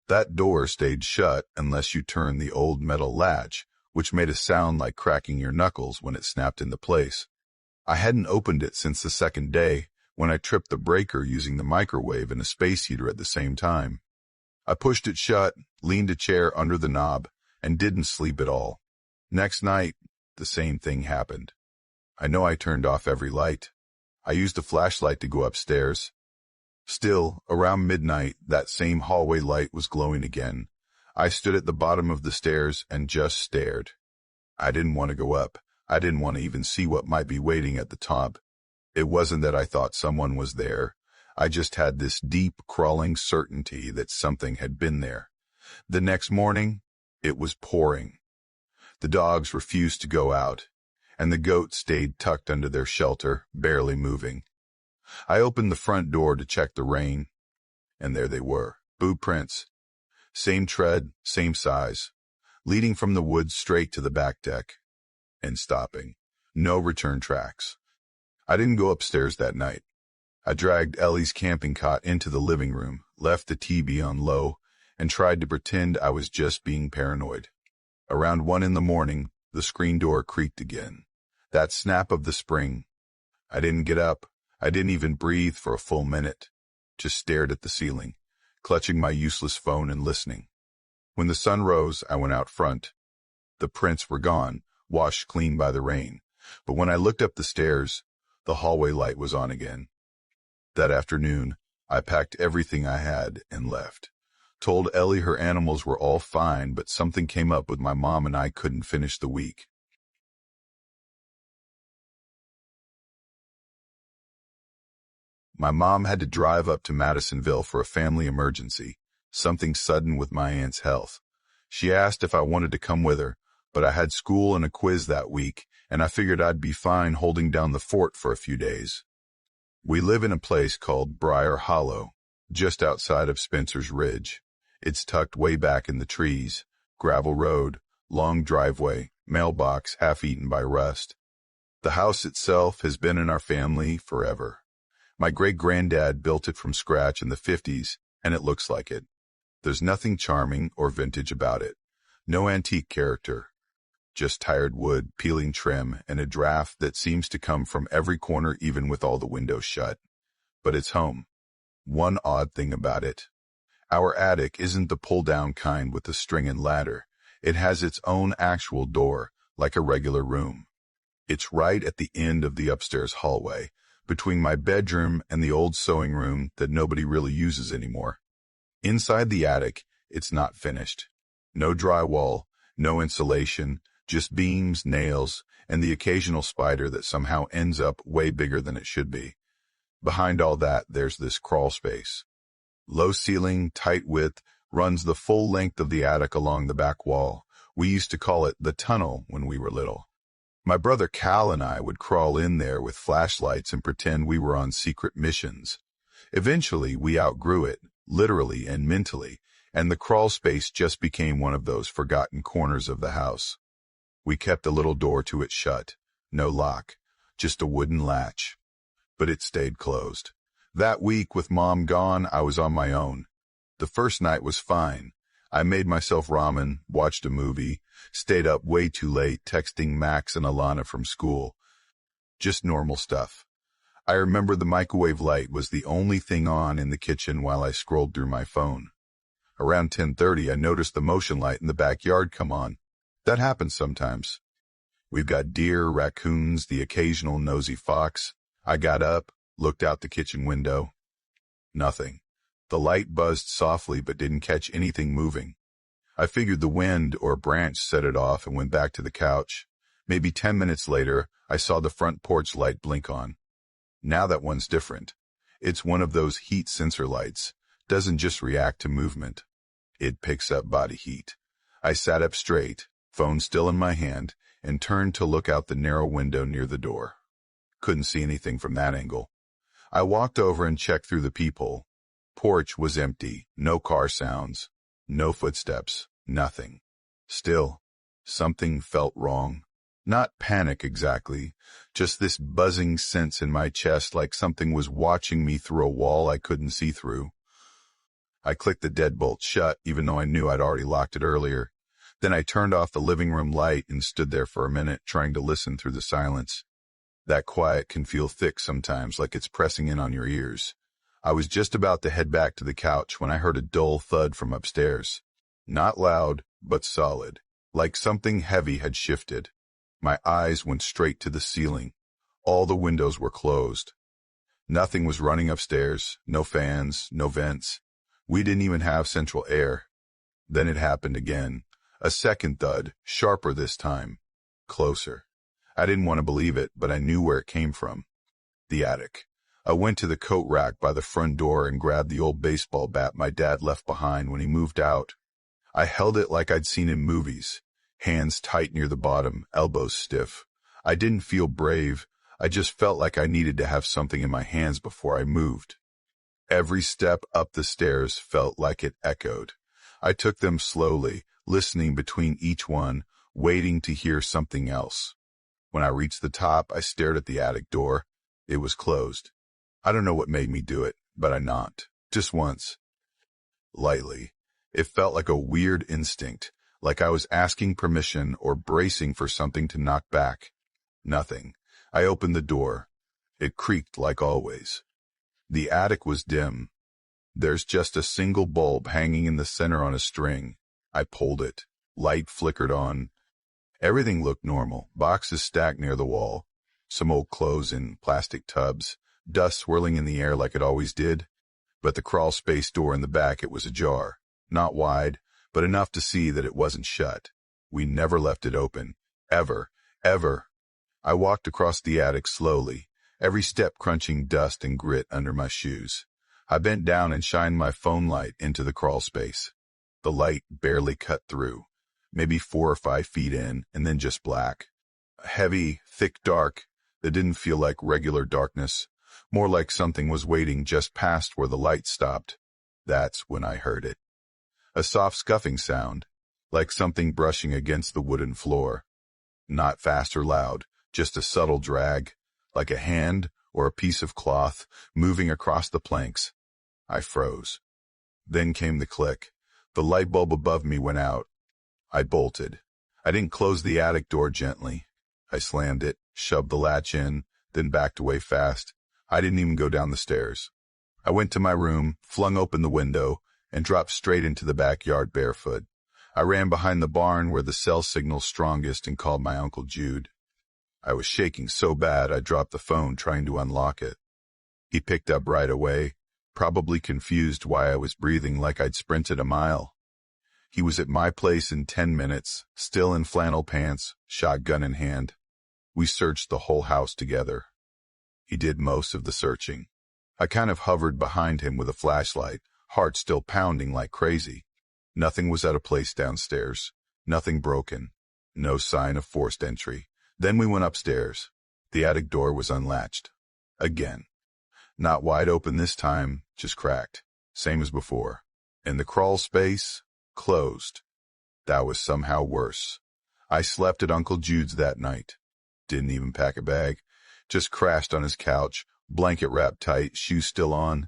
That door stayed shut unless you turned the old metal latch, which made a sound like cracking your knuckles when it snapped into place. I hadn't opened it since the second day, when I tripped the breaker using the microwave and a space heater at the same time. I pushed it shut, leaned a chair under the knob, and didn't sleep at all. Next night, the same thing happened. I know I turned off every light. I used a flashlight to go upstairs. Still, around midnight, that same hallway light was glowing again. I stood at the bottom of the stairs and just stared. I didn't want to go up. I didn't want to even see what might be waiting at the top. It wasn't that I thought someone was there. I just had this deep, crawling certainty that something had been there. The next morning, it was pouring. The dogs refused to go out, and the goats stayed tucked under their shelter, barely moving. I opened the front door to check the rain, and there they were, boot prints. Same tread, same size, leading from the woods straight to the back deck, and stopping. No return tracks. I didn't go upstairs that night. I dragged Ellie's camping cot into the living room, left the TV on low, and tried to pretend I was just being paranoid. Around 1 in the morning, the screen door creaked again. That snap of the spring. I didn't get up. I didn't even breathe for a full minute. Just stared at the ceiling, clutching my useless phone and listening. When the sun rose, I went out front. The prints were gone, washed clean by the rain. But when I looked up the stairs, the hallway light was on again. That afternoon, I packed everything I had and left. Told Ellie her animals were all fine, but something came up with my mom and I couldn't finish the week. My mom had to drive up to Madisonville for a family emergency, something sudden with my aunt's health. She asked if I wanted to come with her, but I had school and a quiz that week, and I figured I'd be fine holding down the fort for a few days. We live in a place called Briar Hollow. just outside of Spencer's Ridge. It's tucked way back in the trees. Gravel road, long driveway, mailbox half-eaten by rust. The house itself has been in our family forever. My great-granddad built it from scratch in the 50s, and it looks like it. There's nothing charming or vintage about it. No antique character. Just tired wood, peeling trim, and a draft that seems to come from every corner even with all the windows shut. But it's home. One odd thing about it. Our attic isn't the pull-down kind with the string and ladder. It has its own actual door, like a regular room. It's right at the end of the upstairs hallway, between my bedroom and the old sewing room that nobody really uses anymore. Inside the attic, it's not finished. No drywall, no insulation, just beams, nails, and the occasional spider that somehow ends up way bigger than it should be. Behind all that, there's this crawl space. Low ceiling, tight width, runs the full length of the attic along the back wall. We used to call it the tunnel when we were little. My brother Cal and I would crawl in there with flashlights and pretend we were on secret missions. Eventually, we outgrew it, literally and mentally, and the crawl space just became one of those forgotten corners of the house. We kept the little door to it shut, no lock, just a wooden latch. But it stayed closed. That week, with Mom gone, I was on my own. The first night was fine. I made myself ramen, watched a movie, stayed up way too late texting Max and Alana from school. Just normal stuff. I remember the microwave light was the only thing on in the kitchen while I scrolled through my phone. Around 10:30, I noticed the motion light in the backyard come on. That happens sometimes. We've got deer, raccoons, the occasional nosy fox. I got up, looked out the kitchen window. Nothing. The light buzzed softly but didn't catch anything moving. I figured the wind or branch set it off and went back to the couch. Maybe 10 minutes later, I saw the front porch light blink on. Now that one's different. It's one of those heat sensor lights. Doesn't just react to movement. It picks up body heat. I sat up straight, phone still in my hand, and turned to look out the narrow window near the door. Couldn't see anything from that angle. I walked over and checked through the peephole. Porch was empty, no car sounds, no footsteps, nothing. Still, something felt wrong. Not panic exactly, just this buzzing sense in my chest like something was watching me through a wall I couldn't see through. I clicked the deadbolt shut, even though I knew I'd already locked it earlier. Then I turned off the living room light and stood there for a minute, trying to listen through the silence. That quiet can feel thick sometimes, like it's pressing in on your ears. I was just about to head back to the couch when I heard a dull thud from upstairs. Not loud, but solid, like something heavy had shifted. My eyes went straight to the ceiling. All the windows were closed. Nothing was running upstairs, no fans, no vents. We didn't even have central air. Then it happened again. A second thud, sharper this time. Closer. I didn't want to believe it, but I knew where it came from. The attic. I went to the coat rack by the front door and grabbed the old baseball bat my dad left behind when he moved out. I held it like I'd seen in movies. Hands tight near the bottom, elbows stiff. I didn't feel brave. I just felt like I needed to have something in my hands before I moved. Every step up the stairs felt like it echoed. I took them slowly, listening between each one, waiting to hear something else. When I reached the top, I stared at the attic door. It was closed. I don't know what made me do it, but I knocked. Just once. Lightly. It felt like a weird instinct, like I was asking permission or bracing for something to knock back. Nothing. I opened the door. It creaked like always. The attic was dim. There's just a single bulb hanging in the center on a string. I pulled it. Light flickered on. Everything looked normal. Boxes stacked near the wall. Some old clothes in plastic tubs. Dust swirling in the air like it always did. But the crawl space door in the back, it was ajar. Not wide, but enough to see that it wasn't shut. We never left it open. Ever. Ever. I walked across the attic slowly, every step crunching dust and grit under my shoes. I bent down and shined my phone light into the crawl space. The light barely cut through, maybe 4 or 5 feet in, and then just black. Heavy, thick dark that didn't feel like regular darkness. more like something was waiting just past where the light stopped. That's when I heard it. A soft scuffing sound, like something brushing against the wooden floor. Not fast or loud, just a subtle drag, like a hand or a piece of cloth moving across the planks. I froze. Then came the click. The light bulb above me went out. I bolted. I didn't close the attic door gently. I slammed it, shoved the latch in, then backed away fast. I didn't even go down the stairs. I went to my room, flung open the window, and dropped straight into the backyard barefoot. I ran behind the barn where the cell signal's strongest and called my Uncle Jude. I was shaking so bad I dropped the phone trying to unlock it. He picked up right away, probably confused why I was breathing like I'd sprinted a mile. He was at my place in 10 minutes, still in flannel pants, shotgun in hand. We searched the whole house together. He did most of the searching. I kind of hovered behind him with a flashlight, heart still pounding like crazy. Nothing was out of place downstairs. Nothing broken. No sign of forced entry. Then we went upstairs. The attic door was unlatched. Again. Not wide open this time, just cracked. Same as before. And the crawl space, closed. That was somehow worse. I slept at Uncle Jude's that night. Didn't even pack a bag. Just crashed on his couch, blanket wrapped tight, shoes still on.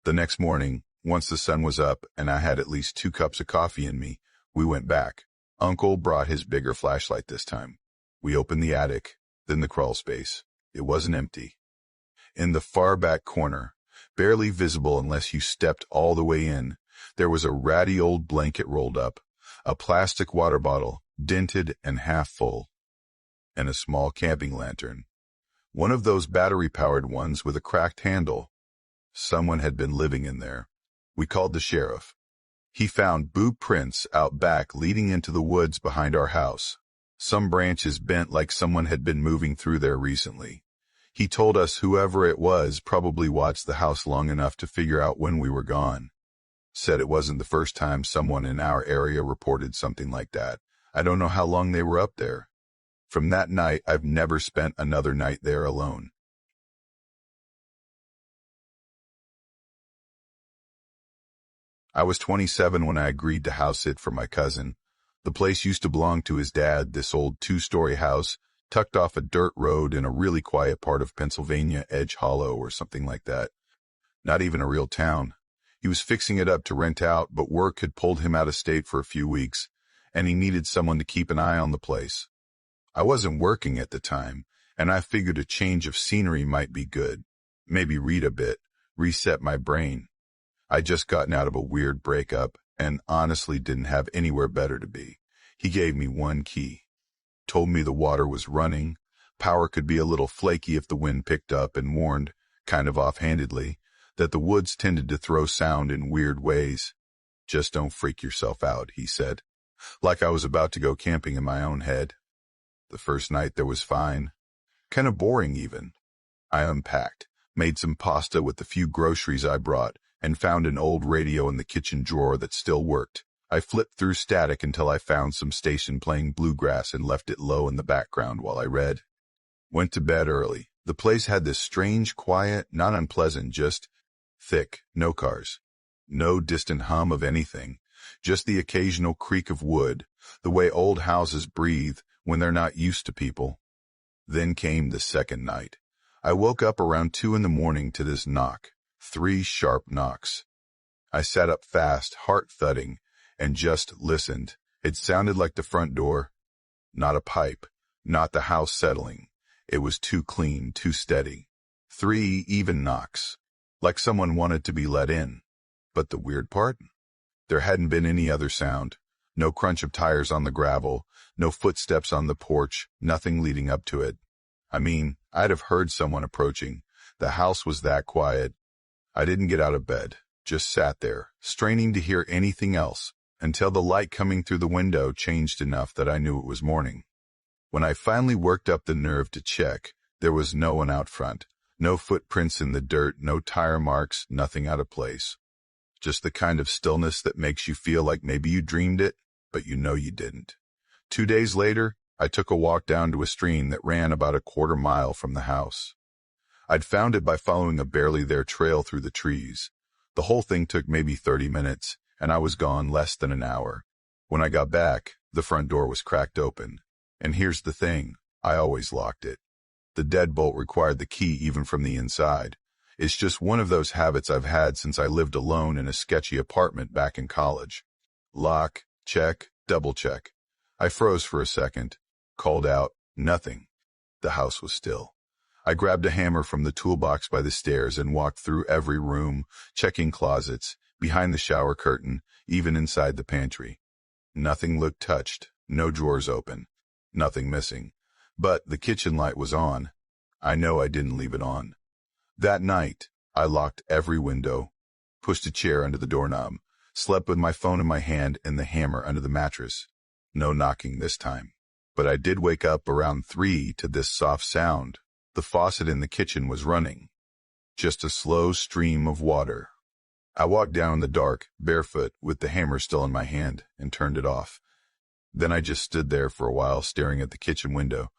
The next morning, once the sun was up and I had at least 2 cups of coffee in me, we went back. Uncle brought his bigger flashlight this time. We opened the attic, then the crawl space. It wasn't empty. In the far back corner, barely visible unless you stepped all the way in, there was a ratty old blanket rolled up, a plastic water bottle, dented and half full, and a small camping lantern. One of those battery-powered ones with a cracked handle. Someone had been living in there. We called the sheriff. He found boot prints out back leading into the woods behind our house. Some branches bent like someone had been moving through there recently. He told us whoever it was probably watched the house long enough to figure out when we were gone. Said it wasn't the first time someone in our area reported something like that. I don't know how long they were up there. From that night, I've never spent another night there alone. I was 27 when I agreed to house sit for my cousin. The place used to belong to his dad, this old 2-story house, tucked off a dirt road in a really quiet part of Pennsylvania, Edge Hollow or something like that. Not even a real town. He was fixing it up to rent out, but work had pulled him out of state for a few weeks, and he needed someone to keep an eye on the place. I wasn't working at the time, and I figured a change of scenery might be good. Maybe read a bit, reset my brain. I'd just gotten out of a weird breakup and honestly didn't have anywhere better to be. He gave me one key. Told me the water was running, power could be a little flaky if the wind picked up, and warned, kind of offhandedly, that the woods tended to throw sound in weird ways. Just don't freak yourself out, he said, like I was about to go camping in my own head. The first night there was fine. Kind of boring even. I unpacked, made some pasta with the few groceries I brought, and found an old radio in the kitchen drawer that still worked. I flipped through static until I found some station playing bluegrass and left it low in the background while I read. Went to bed early. The place had this strange quiet, not unpleasant, just thick, no cars. No distant hum of anything, just the occasional creak of wood, the way old houses breathe when they're not used to people. Then came the second night. I woke up around 2 in the morning to this knock. 3 sharp knocks. I sat up fast, heart thudding, and just listened. It sounded like the front door. Not a pipe, not the house settling. It was too clean, too steady. 3 even knocks, like someone wanted to be let in. But the weird part? There hadn't been any other sound. No crunch of tires on the gravel, no footsteps on the porch, nothing leading up to it. I mean, I'd have heard someone approaching. The house was that quiet. I didn't get out of bed, just sat there, straining to hear anything else, until the light coming through the window changed enough that I knew it was morning. When I finally worked up the nerve to check, there was no one out front. No footprints in the dirt, no tire marks, nothing out of place. Just the kind of stillness that makes you feel like maybe you dreamed it, but you know you didn't. 2 days later, I took a walk down to a stream that ran about a 1/4 mile from the house. I'd found it by following a barely there trail through the trees. The whole thing took maybe 30 minutes, and I was gone less than an hour. When I got back, the front door was cracked open. And here's the thing, I always locked it. The deadbolt required the key even from the inside. It's just one of those habits I've had since I lived alone in a sketchy apartment back in college. Lock, check, double check. I froze for a second, called out, nothing. The house was still. I grabbed a hammer from the toolbox by the stairs and walked through every room, checking closets, behind the shower curtain, even inside the pantry. Nothing looked touched, no drawers open, nothing missing. But the kitchen light was on. I know I didn't leave it on. That night, I locked every window, pushed a chair under the doorknob, slept with my phone in my hand and the hammer under the mattress. No knocking this time. But I did wake up around 3 to this soft sound. The faucet in the kitchen was running. Just a slow stream of water. I walked down in the dark, barefoot, with the hammer still in my hand, and turned it off. Then I just stood there for a while, staring at the kitchen window.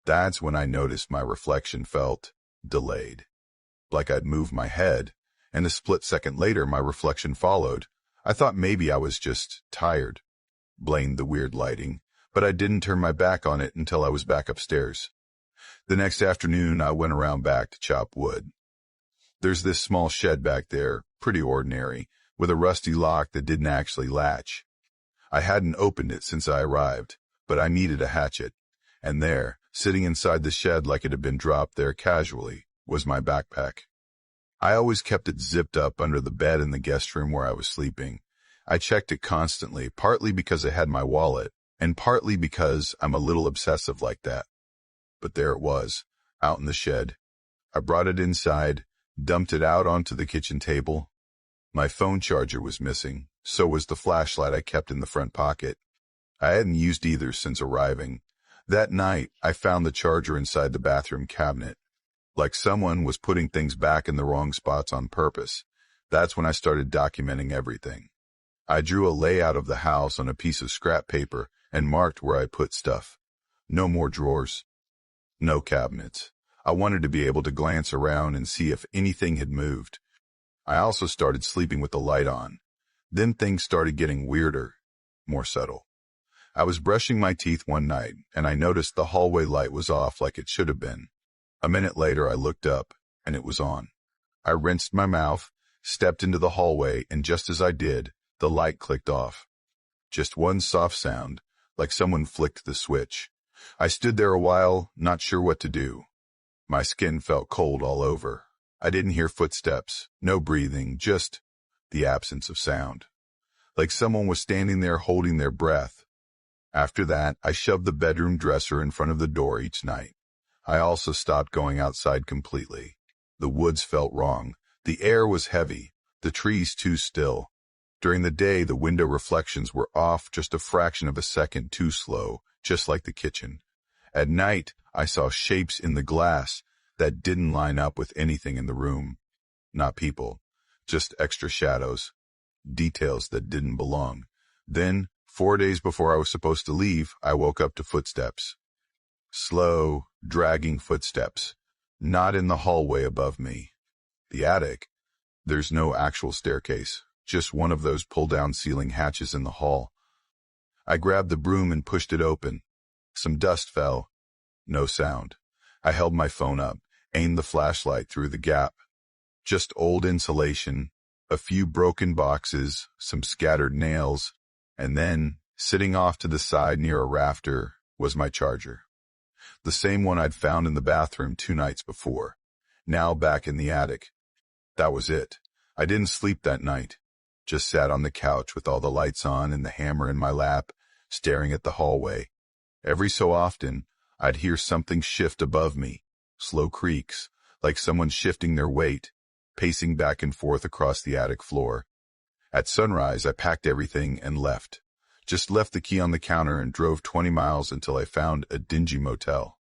That's when I noticed my reflection felt delayed. Like I'd moved my head, and a split second later my reflection followed. I thought maybe I was just tired. Blamed the weird lighting, but I didn't turn my back on it until I was back upstairs. The next afternoon I went around back to chop wood. There's this small shed back there, pretty ordinary, with a rusty lock that didn't actually latch. I hadn't opened it since I arrived, but I needed a hatchet. And there, sitting inside the shed like it had been dropped there casually, was my backpack. I always kept it zipped up under the bed in the guest room where I was sleeping. I checked it constantly, partly because it had my wallet, and partly because I'm a little obsessive like that. But there it was, out in the shed. I brought it inside, dumped it out onto the kitchen table. My phone charger was missing, so was the flashlight I kept in the front pocket. I hadn't used either since arriving. That night, I found the charger inside the bathroom cabinet. Like someone was putting things back in the wrong spots on purpose. That's when I started documenting everything. I drew a layout of the house on a piece of scrap paper and marked where I put stuff. No more drawers. No cabinets. I wanted to be able to glance around and see if anything had moved. I also started sleeping with the light on. Then things started getting weirder, more subtle. I was brushing my teeth one night, and I noticed the hallway light was off like it should have been. A minute later, I looked up, and it was on. I rinsed my mouth, stepped into the hallway, and just as I did, the light clicked off. Just one soft sound, like someone flicked the switch. I stood there a while, not sure what to do. My skin felt cold all over. I didn't hear footsteps, no breathing, just the absence of sound. Like someone was standing there holding their breath. After that, I shoved the bedroom dresser in front of the door each night. I also stopped going outside completely. The woods felt wrong. The air was heavy, the trees too still. During the day, the window reflections were off just a fraction of a second too slow, just like the kitchen. At night, I saw shapes in the glass that didn't line up with anything in the room. Not people, just extra shadows, details that didn't belong. Then, 4 days before I was supposed to leave, I woke up to footsteps. Slow, dragging footsteps. Not in the hallway above me. The attic. There's no actual staircase, just one of those pull-down ceiling hatches in the hall. I grabbed the broom and pushed it open. Some dust fell. No sound. I held my phone up, aimed the flashlight through the gap. Just old insulation, a few broken boxes, some scattered nails, and then, sitting off to the side near a rafter, was my charger. The same one I'd found in the bathroom 2 nights before, now back in the attic. That was it. I didn't sleep that night. Just sat on the couch with all the lights on and the hammer in my lap, staring at the hallway. Every so often, I'd hear something shift above me, slow creaks, like someone shifting their weight, pacing back and forth across the attic floor. At sunrise, I packed everything and left. Just left the key on the counter and drove 20 miles until I found a dingy motel.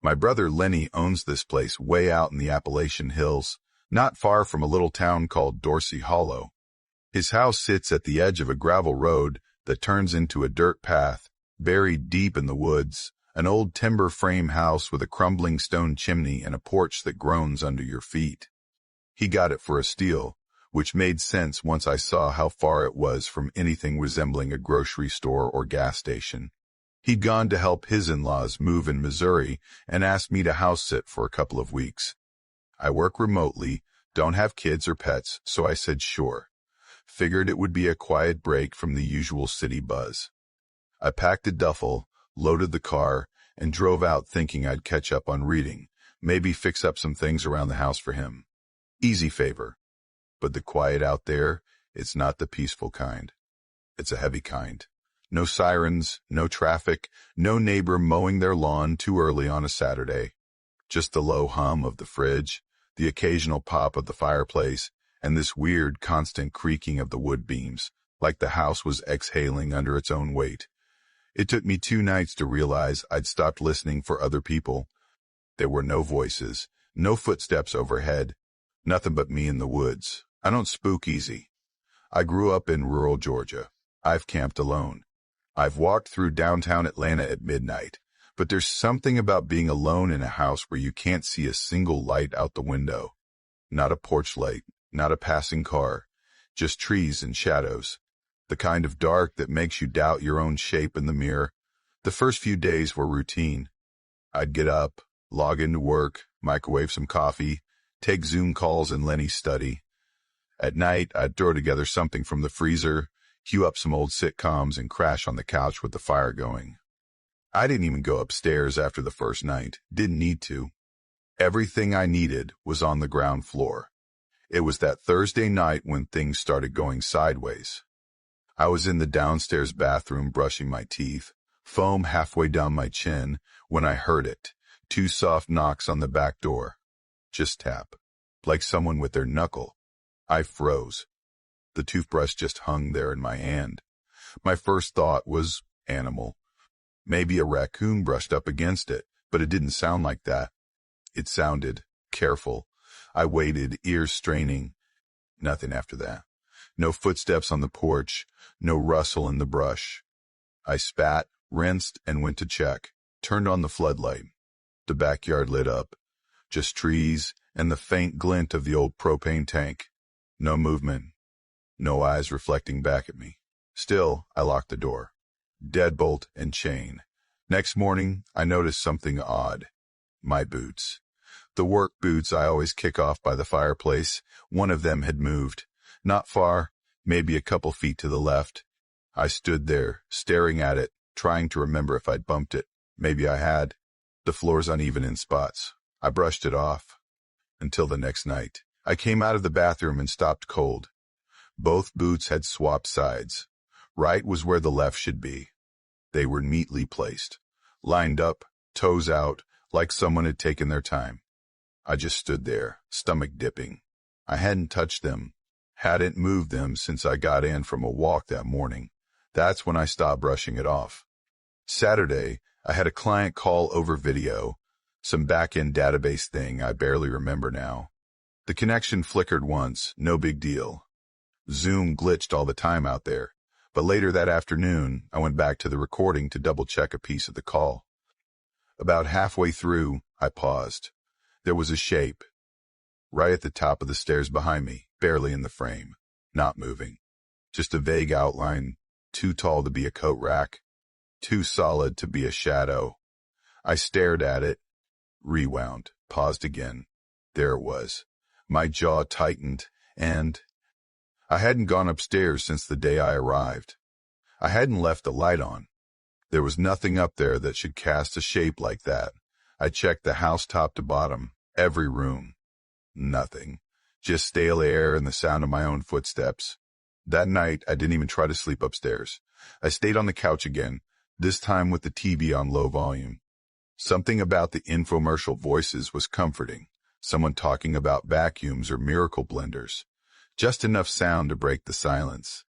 My brother Lenny owns this place way out in the Appalachian Hills, not far from a little town called Dorsey Hollow. His house sits at the edge of a gravel road that turns into a dirt path, buried deep in the woods, an old timber frame house with a crumbling stone chimney and a porch that groans under your feet. He got it for a steal, which made sense once I saw how far it was from anything resembling a grocery store or gas station. He'd gone to help his in-laws move in Missouri and asked me to house sit for a couple of weeks. I work remotely, don't have kids or pets, so I said sure. Figured it would be a quiet break from the usual city buzz. I packed a duffel, loaded the car, and drove out thinking I'd catch up on reading, maybe fix up some things around the house for him. Easy favor. But the quiet out there, it's not the peaceful kind. It's a heavy kind. No sirens, no traffic, no neighbor mowing their lawn too early on a Saturday. Just the low hum of the fridge, the occasional pop of the fireplace, and this weird constant creaking of the wood beams, like the house was exhaling under its own weight. It took me 2 nights to realize I'd stopped listening for other people. There were no voices, no footsteps overhead, nothing but me in the woods. I don't spook easy. I grew up in rural Georgia. I've camped alone. I've walked through downtown Atlanta at midnight, but there's something about being alone in a house where you can't see a single light out the window. Not a porch light, not a passing car, just trees and shadows. The kind of dark that makes you doubt your own shape in the mirror. The first few days were routine. I'd get up, log into work, microwave some coffee, take Zoom calls in Lenny's study. At night, I'd throw together something from the freezer, cue up some old sitcoms, and crash on the couch with the fire going. I didn't even go upstairs after the first night. Didn't need to. Everything I needed was on the ground floor. It was that Thursday night when things started going sideways. I was in the downstairs bathroom brushing my teeth, foam halfway down my chin, when I heard it. 2 soft knocks on the back door. Just tap. Like someone with their knuckle. I froze. The toothbrush just hung there in my hand. My first thought was animal. Maybe a raccoon brushed up against it, but it didn't sound like that. It sounded careful. I waited, ears straining. Nothing after that. No footsteps on the porch, no rustle in the brush. I spat, rinsed, and went to check. Turned on the floodlight. The backyard lit up. Just trees and the faint glint of the old propane tank. No movement. No eyes reflecting back at me. Still, I locked the door. Deadbolt and chain. Next morning, I noticed something odd. My boots. The work boots I always kick off by the fireplace, one of them had moved. Not far, maybe a couple feet to the left. I stood there, staring at it, trying to remember if I'd bumped it. Maybe I had. The floor's uneven in spots. I brushed it off. Until the next night. I came out of the bathroom and stopped cold. Both boots had swapped sides. Right was where the left should be. They were neatly placed. Lined up, toes out, like someone had taken their time. I just stood there, stomach dipping. I hadn't touched them. Hadn't moved them since I got in from a walk that morning. That's when I stopped brushing it off. Saturday, I had a client call over video. Some back-end database thing I barely remember now. The connection flickered once, no big deal. Zoom glitched all the time out there, but later that afternoon, I went back to the recording to double-check a piece of the call. About halfway through, I paused. There was a shape, right at the top of the stairs behind me, barely in the frame, not moving. Just a vague outline, too tall to be a coat rack, too solid to be a shadow. I stared at it, rewound, paused again. There it was. My jaw tightened, and I hadn't gone upstairs since the day I arrived. I hadn't left the light on. There was nothing up there that should cast a shape like that. I checked the house top to bottom, every room. Nothing. Just stale air and the sound of my own footsteps. That night, I didn't even try to sleep upstairs. I stayed on the couch again, this time with the TV on low volume. Something about the infomercial voices was comforting. Someone talking about vacuums or miracle blenders. Just enough sound to break the silence.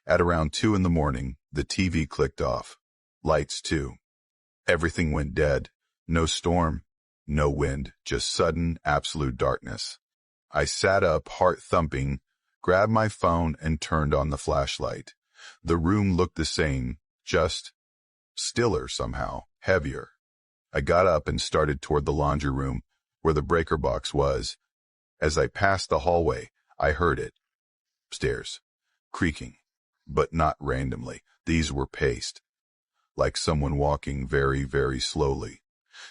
At around 2 in the morning, the TV clicked off. Lights too. Everything went dead. No storm, no wind, just sudden, absolute darkness. I sat up, heart thumping, grabbed my phone and turned on the flashlight. The room looked the same, just Stiller somehow, heavier. I got up and started toward the laundry room, where the breaker box was. As I passed the hallway, I heard it. Stairs. Creaking. But not randomly. These were paced. Like someone walking very, very slowly.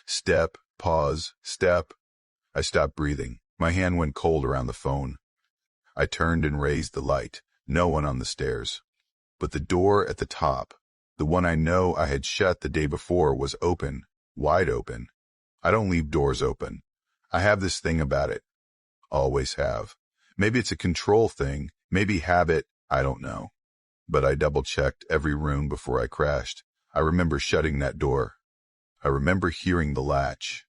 Step, pause, step. I stopped breathing. My hand went cold around the phone. I turned and raised the light. No one on the stairs. But the door at the top, the one I know I had shut the day before, was open, wide open. I don't leave doors open. I have this thing about it. Always have. Maybe it's a control thing, maybe habit, I don't know. But I double-checked every room before I crashed. I remember shutting that door. I remember hearing the latch.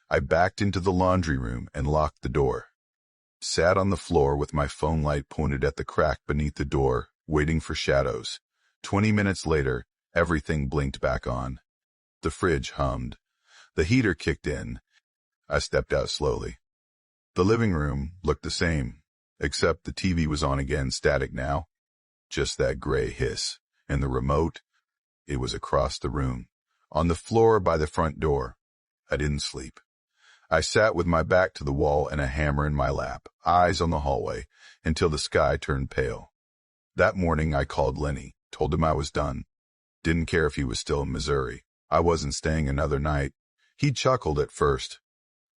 I backed into the laundry room and locked the door. Sat on the floor with my phone light pointed at the crack beneath the door, waiting for shadows. 20 minutes later, everything blinked back on. The fridge hummed. The heater kicked in. I stepped out slowly. The living room looked the same, except the TV was on again, static now. Just that gray hiss. And the remote, it was across the room, on the floor by the front door. I didn't sleep. I sat with my back to the wall and a hammer in my lap, eyes on the hallway, until the sky turned pale. That morning I called Lenny, told him I was done. Didn't care if he was still in Missouri. I wasn't staying another night. He chuckled at first.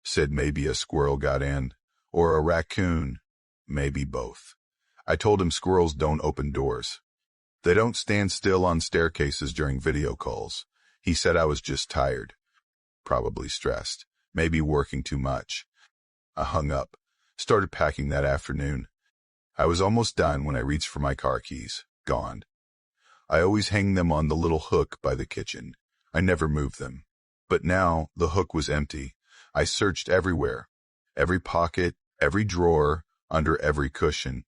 Said maybe a squirrel got in, or a raccoon, maybe both. I told him squirrels don't open doors. They don't stand still on staircases during video calls. He said I was just tired, probably stressed, maybe working too much. I hung up, started packing that afternoon. I was almost done when I reached for my car keys, gone. I always hang them on the little hook by the kitchen. I never move them. But now the hook was empty. I searched everywhere, every pocket, every drawer, under every cushion.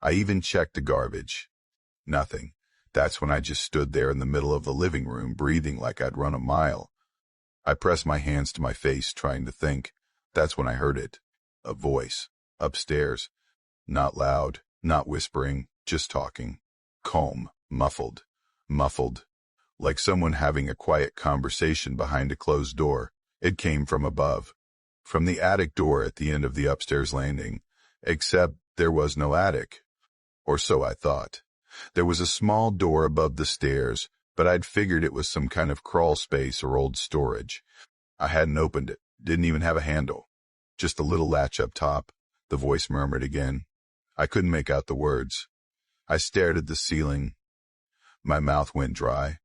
I even checked the garbage. Nothing. That's when I just stood there in the middle of the living room, breathing like I'd run a mile. I pressed my hands to my face, trying to think. That's when I heard it. A voice. Upstairs. Not loud, not whispering, just talking. Calm, muffled, like someone having a quiet conversation behind a closed door. It came from above, from the attic door at the end of the upstairs landing, except there was no attic. Or so I thought. There was a small door above the stairs, but I'd figured it was some kind of crawl space or old storage. I hadn't opened it, didn't even have a handle. Just a little latch up top. The voice murmured again. I couldn't make out the words. I stared at the ceiling. My mouth went dry.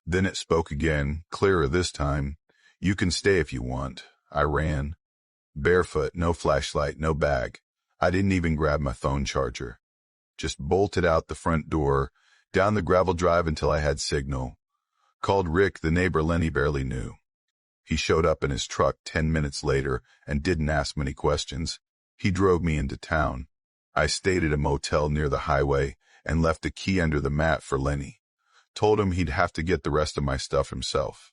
Then it spoke again, clearer this time. You can stay if you want. I ran. Barefoot, no flashlight, no bag. I didn't even grab my phone charger. Just bolted out the front door, down the gravel drive until I had signal. Called Rick, the neighbor Lenny barely knew. He showed up in his truck 10 minutes later and didn't ask many questions. He drove me into town. I stayed at a motel near the highway and left a key under the mat for Lenny. Told him he'd have to get the rest of my stuff himself.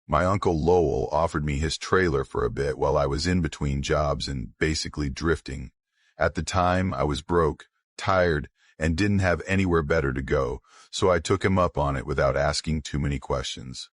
My Uncle Lowell offered me his trailer for a bit while I was in between jobs and basically drifting. At the time, I was broke, tired, and didn't have anywhere better to go, so I took him up on it without asking too many questions.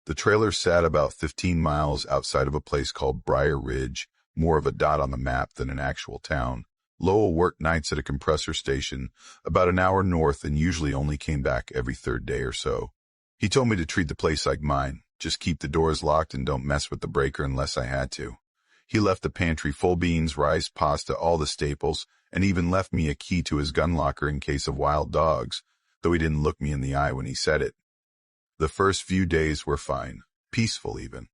The trailer sat about 15 miles outside of a place called Briar Ridge, more of a dot on the map than an actual town. Lowell worked nights at a compressor station about an hour north and usually only came back every third day or so. He told me to treat the place like mine. Just keep the doors locked and don't mess with the breaker unless I had to. He left the pantry full beans, rice, pasta, all the staples, and even left me a key to his gun locker in case of wild dogs, though he didn't look me in the eye when he said it. The first few days were fine, peaceful even.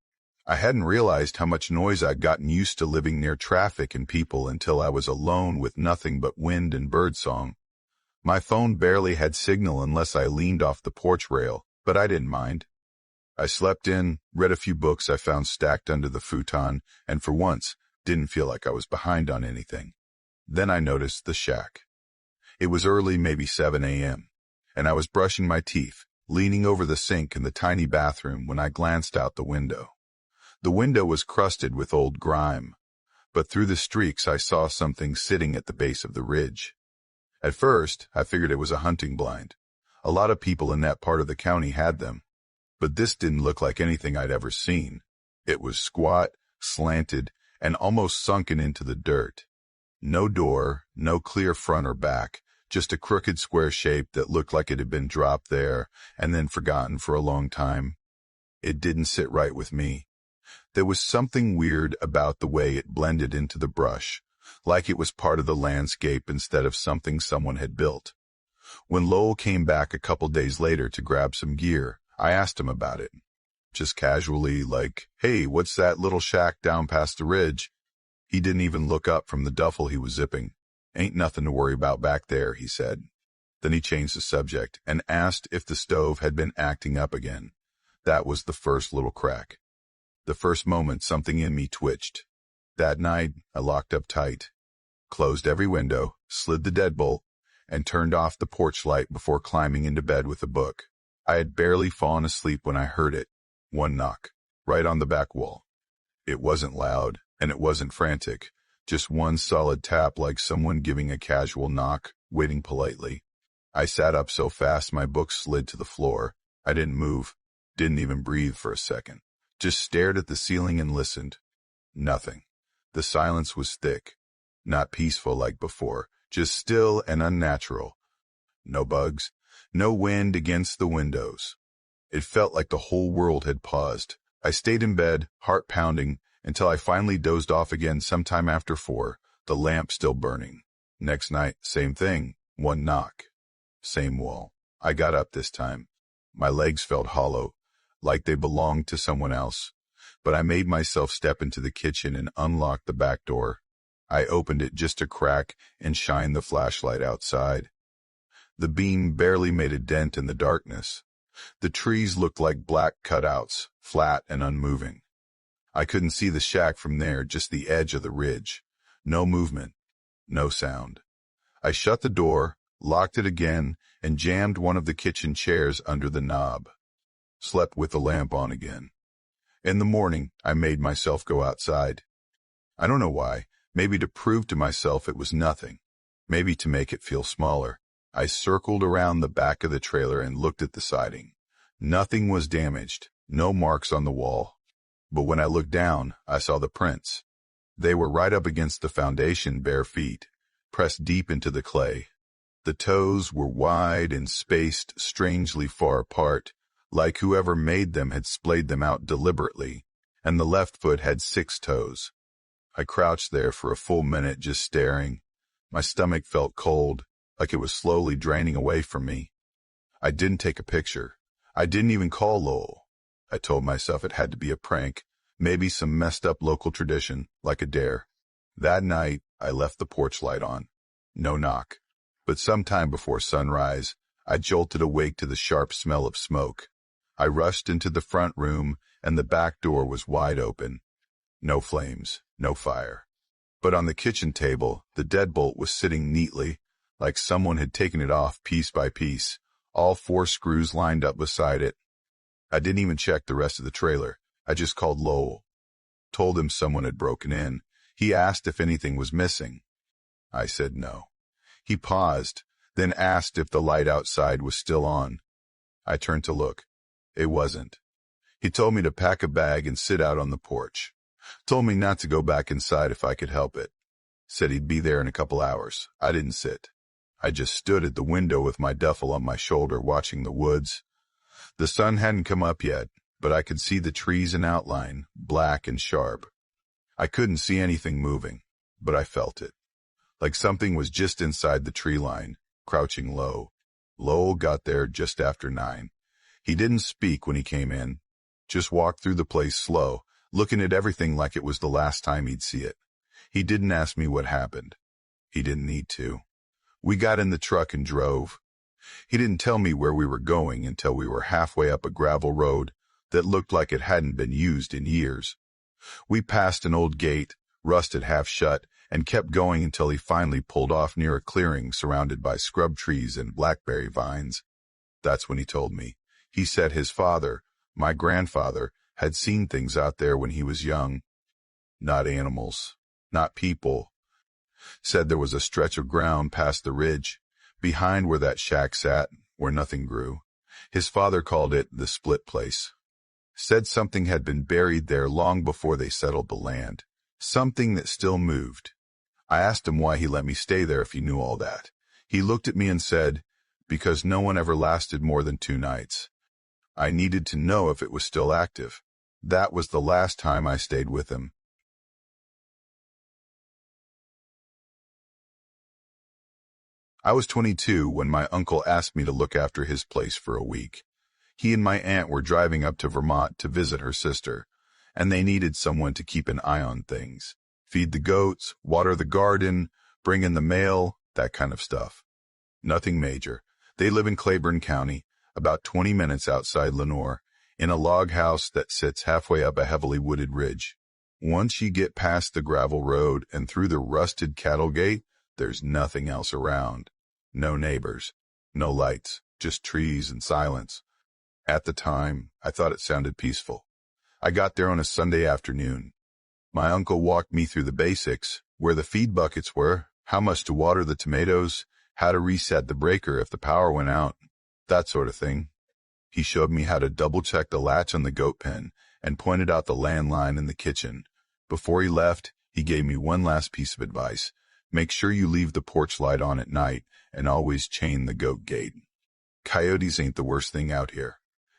I hadn't realized how much noise I'd gotten used to living near traffic and people until I was alone with nothing but wind and birdsong. My phone barely had signal unless I leaned off the porch rail, but I didn't mind. I slept in, read a few books I found stacked under the futon, and for once, didn't feel like I was behind on anything. Then I noticed the shack. It was early, maybe 7 a.m., and I was brushing my teeth, leaning over the sink in the tiny bathroom when I glanced out the window. The window was crusted with old grime, but through the streaks I saw something sitting at the base of the ridge. At first, I figured it was a hunting blind. A lot of people in that part of the county had them, but this didn't look like anything I'd ever seen. It was squat, slanted, and almost sunken into the dirt. No door, no clear front or back, just a crooked square shape that looked like it had been dropped there and then forgotten for a long time. It didn't sit right with me. There was something weird about the way it blended into the brush, like it was part of the landscape instead of something someone had built. When Lowell came back a couple days later to grab some gear, I asked him about it. Just casually, like, "Hey, what's that little shack down past the ridge?" He didn't even look up from the duffel he was zipping. "Ain't nothing to worry about back there," he said. Then he changed the subject and asked if the stove had been acting up again. That was the first little crack. The first moment something in me twitched. That night, I locked up tight, closed every window, slid the deadbolt, and turned off the porch light before climbing into bed with a book. I had barely fallen asleep when I heard it. One knock, right on the back wall. It wasn't loud, and it wasn't frantic. Just one solid tap like someone giving a casual knock, waiting politely. I sat up so fast my book slid to the floor. I didn't move, didn't even breathe for a second. Just stared at the ceiling and listened. Nothing. The silence was thick, not peaceful like before, just still and unnatural. No bugs, no wind against the windows. It felt like the whole world had paused. I stayed in bed, heart pounding, until I finally dozed off again sometime after 4, the lamp still burning. Next night, same thing, one knock. Same wall. I got up this time. My legs felt hollow, like they belonged to someone else. But I made myself step into the kitchen and unlock the back door. I opened it just a crack and shined the flashlight outside. The beam barely made a dent in the darkness. The trees looked like black cutouts, flat and unmoving. I couldn't see the shack from there, just the edge of the ridge. No movement, no sound. I shut the door, locked it again, and jammed one of the kitchen chairs under the knob. Slept with the lamp on again. In the morning, I made myself go outside. I don't know why, maybe to prove to myself it was nothing, maybe to make it feel smaller. I circled around the back of the trailer and looked at the siding. Nothing was damaged, no marks on the wall. But when I looked down, I saw the prints. They were right up against the foundation, bare feet, pressed deep into the clay. The toes were wide and spaced strangely far apart, like whoever made them had splayed them out deliberately, and the left foot had 6 toes. I crouched there for a full minute just staring. My stomach felt cold, like it was slowly draining away from me. I didn't take a picture. I didn't even call Lowell. I told myself it had to be a prank, maybe some messed up local tradition, like a dare. That night, I left the porch light on. No knock. But sometime before sunrise, I jolted awake to the sharp smell of smoke. I rushed into the front room, and the back door was wide open. No flames, no fire. But on the kitchen table, the deadbolt was sitting neatly, like someone had taken it off piece by piece, all 4 screws lined up beside it. I didn't even check the rest of the trailer. I just called Lowell. Told him someone had broken in. He asked if anything was missing. I said no. He paused, then asked if the light outside was still on. I turned to look. It wasn't. He told me to pack a bag and sit out on the porch. Told me not to go back inside if I could help it. Said he'd be there in a couple hours. I didn't sit. I just stood at the window with my duffel on my shoulder watching the woods. The sun hadn't come up yet, but I could see the trees in outline, black and sharp. I couldn't see anything moving, but I felt it. Like something was just inside the tree line, crouching low. Lowell got there just after 9. He didn't speak when he came in, just walked through the place slow, looking at everything like it was the last time he'd see it. He didn't ask me what happened. He didn't need to. We got in the truck and drove. He didn't tell me where we were going until we were halfway up a gravel road that looked like it hadn't been used in years. We passed an old gate, rusted half shut, and kept going until he finally pulled off near a clearing surrounded by scrub trees and blackberry vines. That's when he told me. He said his father, my grandfather, had seen things out there when he was young. Not animals, not people. Said there was a stretch of ground past the ridge. behind where that shack sat, where nothing grew. His father called it the split place. Said something had been buried there long before they settled the land. Something that still moved. I asked him why he let me stay there if he knew all that. He looked at me and said, because no one ever lasted more than 2 nights. I needed to know if it was still active. That was the last time I stayed with him. I was 22 when my uncle asked me to look after his place for a week. He and my aunt were driving up to Vermont to visit her sister, and they needed someone to keep an eye on things. Feed the goats, water the garden, bring in the mail, that kind of stuff. Nothing major. They live in Claiborne County, about 20 minutes outside Lenoir, in a log house that sits halfway up a heavily wooded ridge. Once you get past the gravel road and through the rusted cattle gate, there's nothing else around. No neighbors, no lights, just trees and silence. At the time, I thought it sounded peaceful. I got there on a Sunday afternoon. My uncle walked me through the basics, where the feed buckets were, how much to water the tomatoes, how to reset the breaker if the power went out, that sort of thing. He showed me how to double-check the latch on the goat pen and pointed out the landline in the kitchen. Before he left, he gave me one last piece of advice. Make sure you leave the porch light on at night and always chain the goat gate. Coyotes ain't the worst thing out here.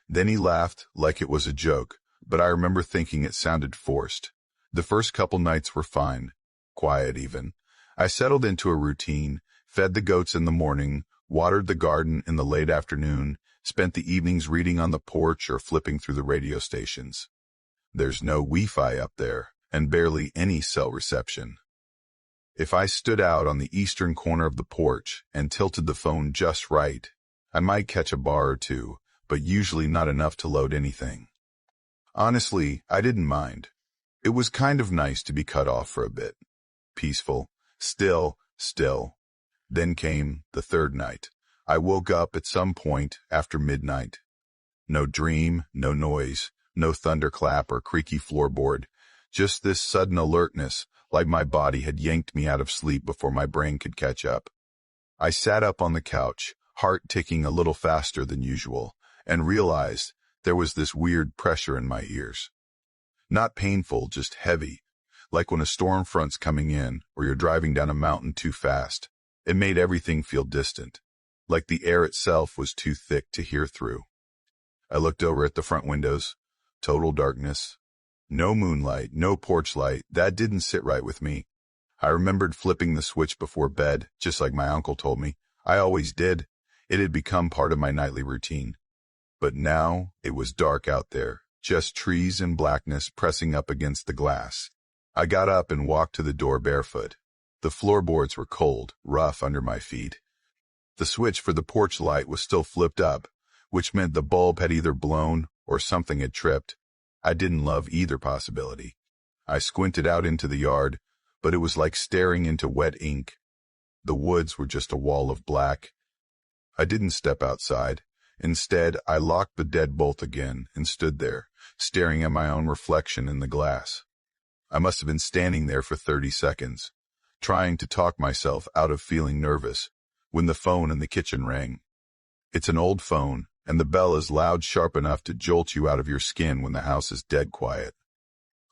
Then he laughed like it was a joke, but I remember thinking it sounded forced. The first couple nights were fine, quiet even. I settled into a routine, fed the goats in the morning, watered the garden in the late afternoon, spent the evenings reading on the porch or flipping through the radio stations. There's no Wi-Fi up there, and barely any cell reception. If I stood out on the eastern corner of the porch and tilted the phone just right, I might catch a bar or two, but usually not enough to load anything. Honestly, I didn't mind. It was kind of nice to be cut off for a bit. Peaceful, still. Then came the third night. I woke up at some point after midnight. No dream, no noise, no thunderclap or creaky floorboard, just this sudden alertness, like my body had yanked me out of sleep before my brain could catch up. I sat up on the couch, heart ticking a little faster than usual, and realized there was this weird pressure in my ears. Not painful, just heavy, like when a storm front's coming in or you're driving down a mountain too fast. It made everything feel distant, like the air itself was too thick to hear through. I looked over at the front windows. Total darkness. No moonlight, no porch light. That didn't sit right with me. I remembered flipping the switch before bed, just like my uncle told me. I always did. It had become part of my nightly routine. But now it was dark out there, just trees and blackness pressing up against the glass. I got up and walked to the door barefoot. The floorboards were cold, rough under my feet. The switch for the porch light was still flipped up, which meant the bulb had either blown or something had tripped. I didn't love either possibility. I squinted out into the yard, but it was like staring into wet ink. The woods were just a wall of black. I didn't step outside. Instead, I locked the deadbolt again and stood there, staring at my own reflection in the glass. I must have been standing there for 30 seconds, trying to talk myself out of feeling nervous, when the phone in the kitchen rang. It's an old phone, and the bell is loud, sharp enough to jolt you out of your skin when the house is dead quiet.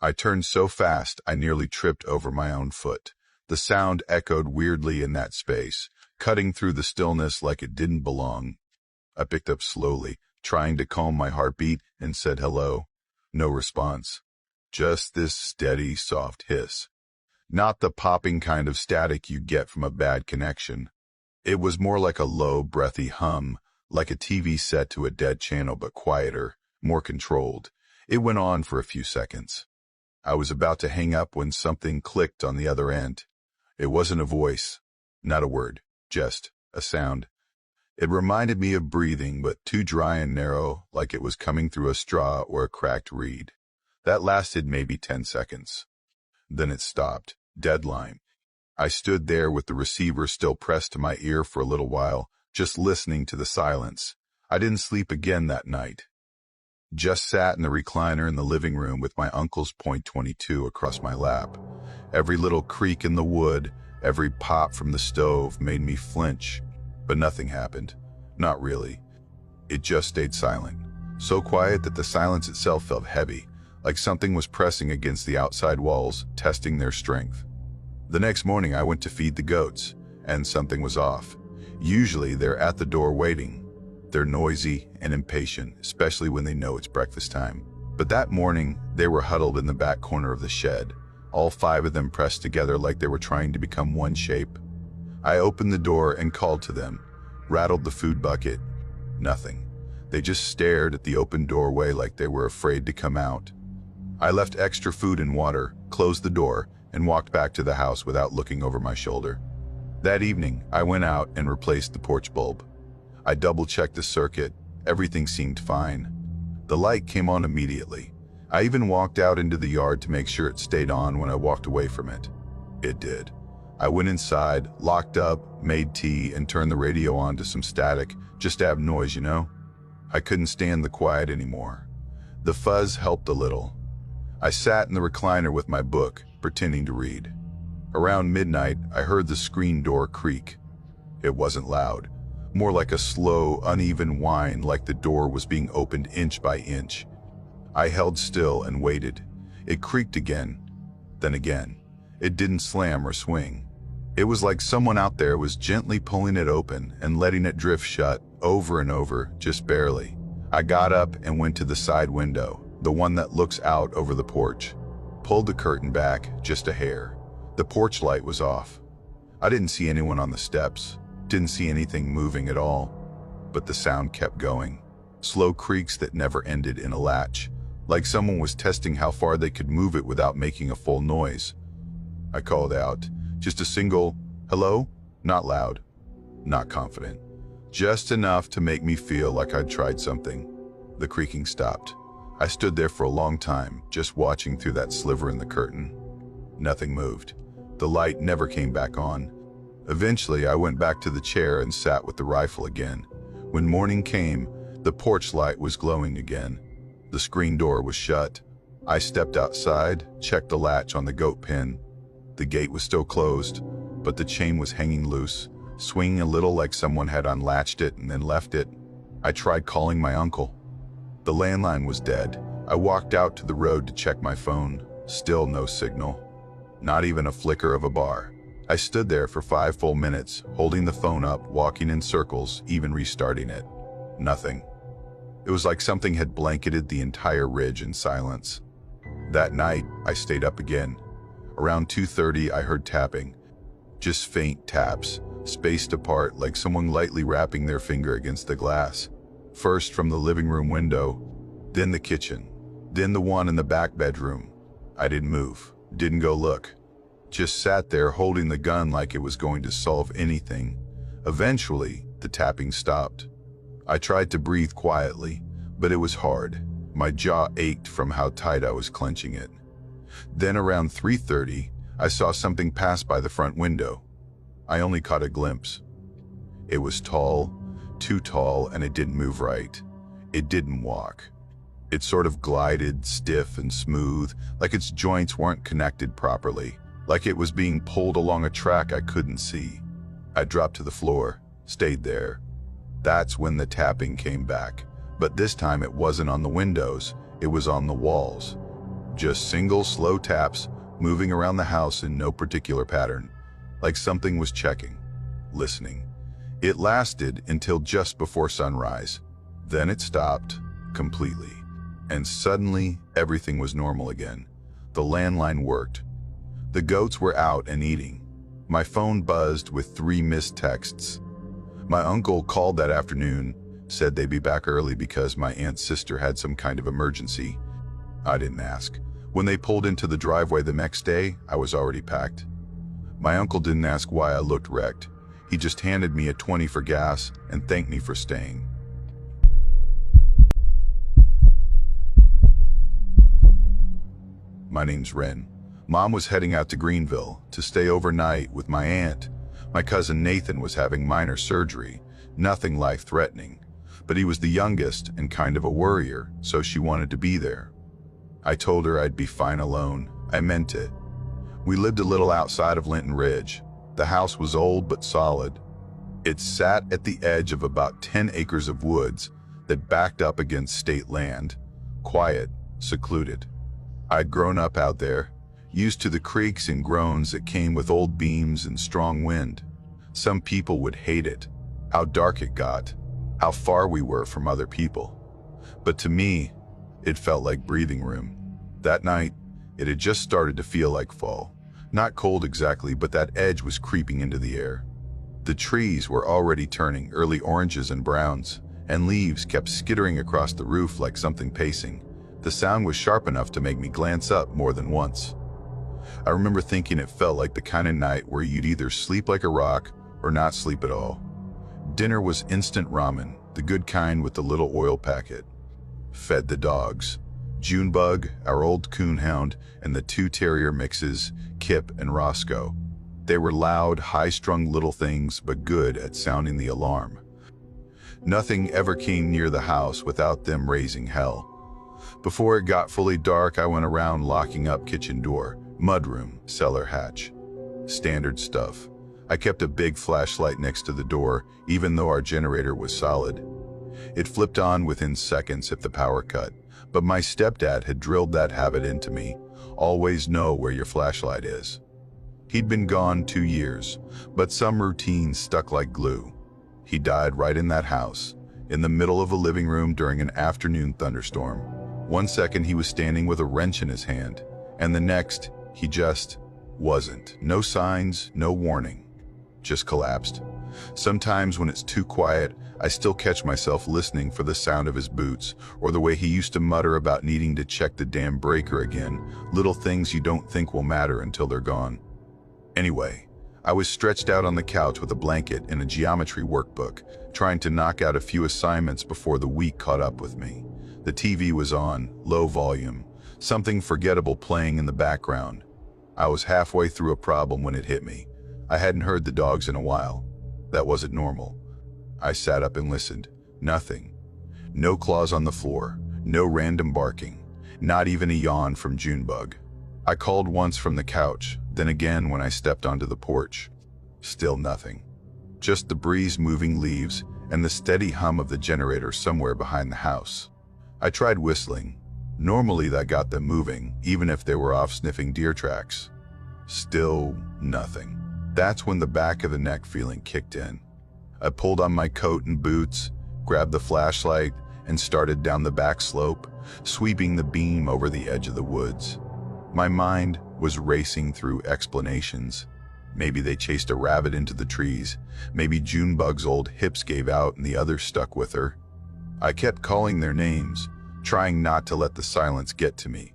I turned so fast I nearly tripped over my own foot. The sound echoed weirdly in that space, cutting through the stillness like it didn't belong. I picked up slowly, trying to calm my heartbeat, and said hello. No response. Just this steady, soft hiss. Not the popping kind of static you get from a bad connection. It was more like a low, breathy hum, like a TV set to a dead channel, but quieter, more controlled. It went on for a few seconds. I was about to hang up when something clicked on the other end. It wasn't a voice, not a word, just a sound. It reminded me of breathing, but too dry and narrow, like it was coming through a straw or a cracked reed. That lasted maybe 10 seconds. Then it stopped, deadline. I stood there with the receiver still pressed to my ear for a little while, just listening to the silence. I didn't sleep again that night. Just sat in the recliner in the living room with my uncle's .22 across my lap. Every little creak in the wood, every pop from the stove made me flinch. But nothing happened. Not really. It just stayed silent. So quiet that the silence itself felt heavy, like something was pressing against the outside walls, testing their strength. The next morning I went to feed the goats, and something was off. Usually they're at the door waiting. They're noisy and impatient, especially when they know it's breakfast time. But that morning, they were huddled in the back corner of the shed, all 5 of them pressed together like they were trying to become one shape. I opened the door and called to them, rattled the food bucket. Nothing. They just stared at the open doorway like they were afraid to come out. I left extra food and water, closed the door, and walked back to the house without looking over my shoulder. That evening, I went out and replaced the porch bulb. I double-checked the circuit. Everything seemed fine. The light came on immediately. I even walked out into the yard to make sure it stayed on when I walked away from it. It did. I went inside, locked up, made tea, and turned the radio on to some static, just to have noise, you know? I couldn't stand the quiet anymore. The fuzz helped a little. I sat in the recliner with my book, pretending to read. Around midnight, I heard the screen door creak. It wasn't loud, more like a slow, uneven whine, like the door was being opened inch by inch. I held still and waited. It creaked again, then again. It didn't slam or swing. It was like someone out there was gently pulling it open and letting it drift shut over and over, just barely. I got up and went to the side window, the one that looks out over the porch. Pulled the curtain back just a hair. The porch light was off. I didn't see anyone on the steps, didn't see anything moving at all. But the sound kept going. Slow creaks that never ended in a latch, like someone was testing how far they could move it without making a full noise. I called out, just a single, hello? Not loud, not confident. Just enough to make me feel like I'd tried something. The creaking stopped. I stood there for a long time, just watching through that sliver in the curtain. Nothing moved. The light never came back on. Eventually, I went back to the chair and sat with the rifle again. When morning came, the porch light was glowing again. The screen door was shut. I stepped outside, checked the latch on the goat pen. The gate was still closed, but the chain was hanging loose, swinging a little like someone had unlatched it and then left it. I tried calling my uncle. The landline was dead. I walked out to the road to check my phone. Still no signal. Not even a flicker of a bar. I stood there for 5 full minutes, holding the phone up, walking in circles, even restarting it. Nothing. It was like something had blanketed the entire ridge in silence. That night, I stayed up again. Around 2:30, I heard tapping. Just faint taps, spaced apart like someone lightly rapping their finger against the glass. First from the living room window, then the kitchen, then the one in the back bedroom. I didn't move, didn't go look. Just sat there holding the gun like it was going to solve anything. Eventually, the tapping stopped. I tried to breathe quietly, but it was hard. My jaw ached from how tight I was clenching it. Then around 3:30, I saw something pass by the front window. I only caught a glimpse. It was tall, too tall, and it didn't move right. It didn't walk. It sort of glided, stiff and smooth, like its joints weren't connected properly, like it was being pulled along a track I couldn't see. I dropped to the floor, stayed there. That's when the tapping came back, but this time it wasn't on the windows, it was on the walls. Just single, slow taps, moving around the house in no particular pattern, like something was checking, listening. It lasted until just before sunrise. Then it stopped, completely. And suddenly, everything was normal again. The landline worked. The goats were out and eating. My phone buzzed with 3 missed texts. My uncle called that afternoon, said they'd be back early because my aunt's sister had some kind of emergency. I didn't ask. When they pulled into the driveway the next day, I was already packed. My uncle didn't ask why I looked wrecked. He just handed me a 20 for gas and thanked me for staying. My name's Ren. Mom was heading out to Greenville to stay overnight with my aunt. My cousin Nathan was having minor surgery, nothing life-threatening. But he was the youngest and kind of a worrier, so she wanted to be there. I told her I'd be fine alone. I meant it. We lived a little outside of Linton Ridge. The house was old but solid. It sat at the edge of about 10 acres of woods that backed up against state land, quiet, secluded. I'd grown up out there, used to the creaks and groans that came with old beams and strong wind. Some people would hate it, how dark it got, how far we were from other people. But to me, it felt like breathing room. That night, it had just started to feel like fall. Not cold exactly, but that edge was creeping into the air. The trees were already turning early oranges and browns, and leaves kept skittering across the roof like something pacing. The sound was sharp enough to make me glance up more than once. I remember thinking it felt like the kind of night where you'd either sleep like a rock or not sleep at all. Dinner was instant ramen, the good kind with the little oil packet. Fed the dogs. Junebug, our old coonhound, and the two terrier mixes, Kip and Roscoe. They were loud, high-strung little things, but good at sounding the alarm. Nothing ever came near the house without them raising hell. Before it got fully dark, I went around locking up kitchen door, mudroom, cellar hatch. Standard stuff. I kept a big flashlight next to the door, even though our generator was solid. It flipped on within seconds if the power cut, but my stepdad had drilled that habit into me. Always know where your flashlight is. He'd been gone 2 years, but some routines stuck like glue. He died right in that house, in the middle of a living room during an afternoon thunderstorm. One second he was standing with a wrench in his hand, and the next, he just wasn't. No signs, no warning. Just collapsed. Sometimes when it's too quiet, I still catch myself listening for the sound of his boots, or the way he used to mutter about needing to check the damn breaker again, little things you don't think will matter until they're gone. Anyway, I was stretched out on the couch with a blanket and a geometry workbook, trying to knock out a few assignments before the week caught up with me. The TV was on, low volume, something forgettable playing in the background. I was halfway through a problem when it hit me. I hadn't heard the dogs in a while. That wasn't normal. I sat up and listened. Nothing. No claws on the floor, no random barking, not even a yawn from Junebug. I called once from the couch, then again when I stepped onto the porch. Still nothing. Just the breeze moving leaves and the steady hum of the generator somewhere behind the house. I tried whistling. Normally that got them moving, even if they were off sniffing deer tracks. Still nothing. That's when the back of the neck feeling kicked in. I pulled on my coat and boots, grabbed the flashlight, and started down the back slope, sweeping the beam over the edge of the woods. My mind was racing through explanations. Maybe they chased a rabbit into the trees. Maybe Junebug's old hips gave out and the others stuck with her. I kept calling their names, trying not to let the silence get to me.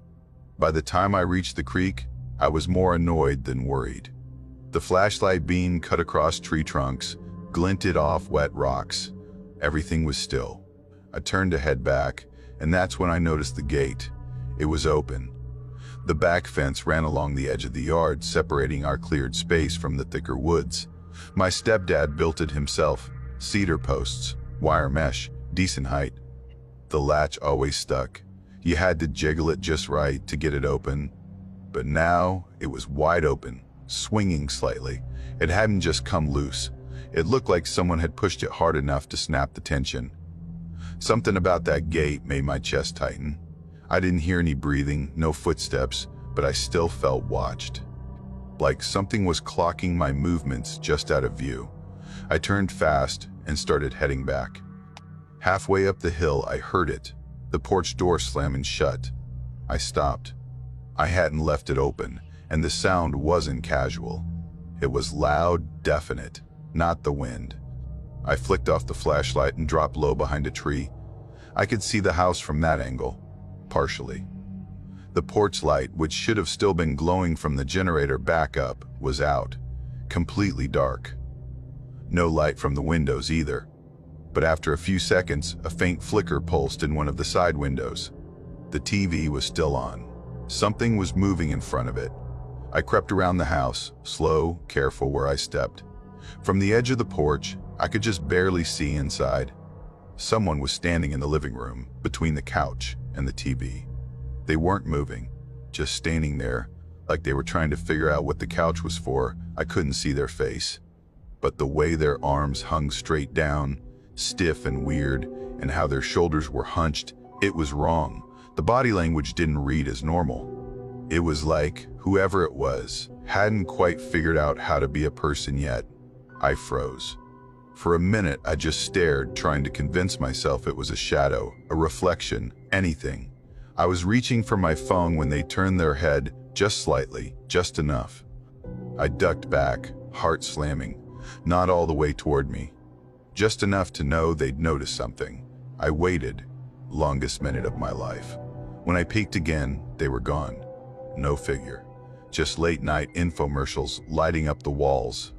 By the time I reached the creek, I was more annoyed than worried. The flashlight beam cut across tree trunks, glinted off wet rocks. Everything was still. I turned to head back, and that's when I noticed the gate. It was open. The back fence ran along the edge of the yard, separating our cleared space from the thicker woods. My stepdad built it himself. Cedar posts, wire mesh, decent height. The latch always stuck. You had to jiggle it just right to get it open. But now it was wide open, swinging slightly. It hadn't just come loose. It looked like someone had pushed it hard enough to snap the tension. Something about that gate made my chest tighten. I didn't hear any breathing, no footsteps, but I still felt watched. Like something was clocking my movements just out of view. I turned fast and started heading back. Halfway up the hill, I heard it, the porch door slamming shut. I stopped. I hadn't left it open, and the sound wasn't casual. It was loud, definite, not the wind. I flicked off the flashlight and dropped low behind a tree. I could see the house from that angle, partially. The porch light, which should have still been glowing from the generator backup, was out, completely dark. No light from the windows either. But after a few seconds, a faint flicker pulsed in one of the side windows. The TV was still on. Something was moving in front of it. I crept around the house, slow, careful where I stepped. From the edge of the porch, I could just barely see inside. Someone was standing in the living room, between the couch and the TV. They weren't moving, just standing there, like they were trying to figure out what the couch was for. I couldn't see their face. but the way their arms hung straight down, stiff and weird, and how their shoulders were hunched, it was wrong. The body language didn't read as normal. It was like whoever it was hadn't quite figured out how to be a person yet. I froze. For a minute, I just stared, trying to convince myself it was a shadow, a reflection, anything. I was reaching for my phone when they turned their head just slightly, just enough. I ducked back, heart slamming, not all the way toward me. Just enough to know they'd noticed something. I waited, longest minute of my life. When I peeked again, they were gone. No figure. Just late-night infomercials lighting up the walls.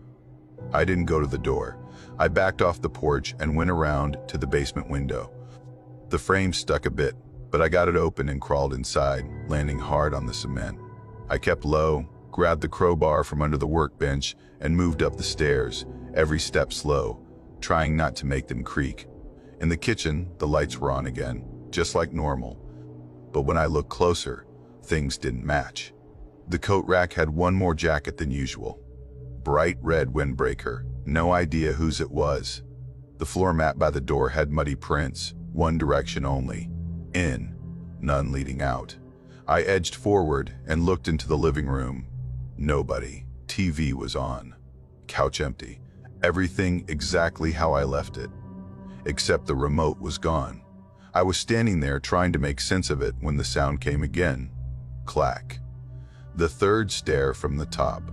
I didn't go to the door. I backed off the porch and went around to the basement window. The frame stuck a bit, but I got it open and crawled inside, landing hard on the cement. I kept low, grabbed the crowbar from under the workbench, and moved up the stairs, every step slow, trying not to make them creak. In the kitchen, the lights were on again, just like normal. But when I looked closer, things didn't match. The coat rack had one more jacket than usual. Bright red windbreaker, no idea whose it was. The floor mat by the door had muddy prints, one direction only. In, none leading out. I edged forward and looked into the living room. Nobody. TV was on. Couch empty. Everything exactly how I left it. Except the remote was gone. I was standing there trying to make sense of it when the sound came again. Clack. The third stair from the top.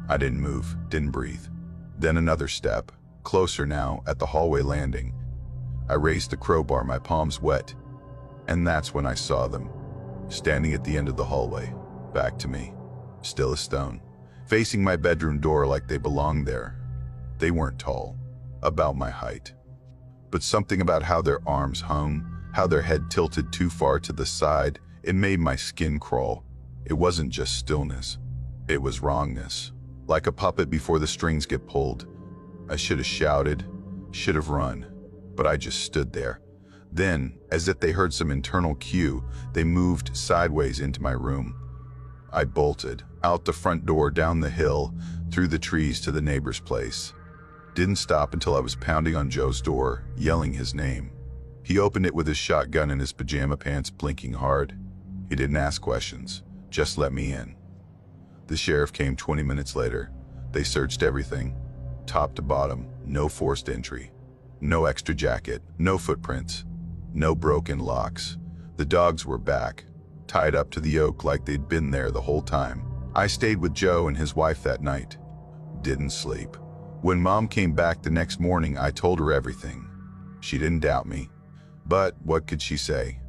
I didn't move, didn't breathe. Then another step, closer now at the hallway landing. I raised the crowbar, my palms wet. And that's when I saw them, standing at the end of the hallway, back to me, still a stone, facing my bedroom door like they belonged there. They weren't tall, about my height. But something about how their arms hung, how their head tilted too far to the side, it made my skin crawl. It wasn't just stillness, it was wrongness. Like a puppet before the strings get pulled. I should have shouted, should have run, but I just stood there. Then, as if they heard some internal cue, they moved sideways into my room. I bolted, out the front door, down the hill, through the trees to the neighbor's place. Didn't stop until I was pounding on Joe's door, yelling his name. He opened it with his shotgun in his pajama pants, blinking hard. He didn't ask questions, just let me in. The sheriff came 20 minutes later. They searched everything, top to bottom, no forced entry. No extra jacket, no footprints, no broken locks. The dogs were back, tied up to the oak like they'd been there the whole time. I stayed with Joe and his wife that night. Didn't sleep. When Mom came back the next morning, I told her everything. She didn't doubt me. But what could she say?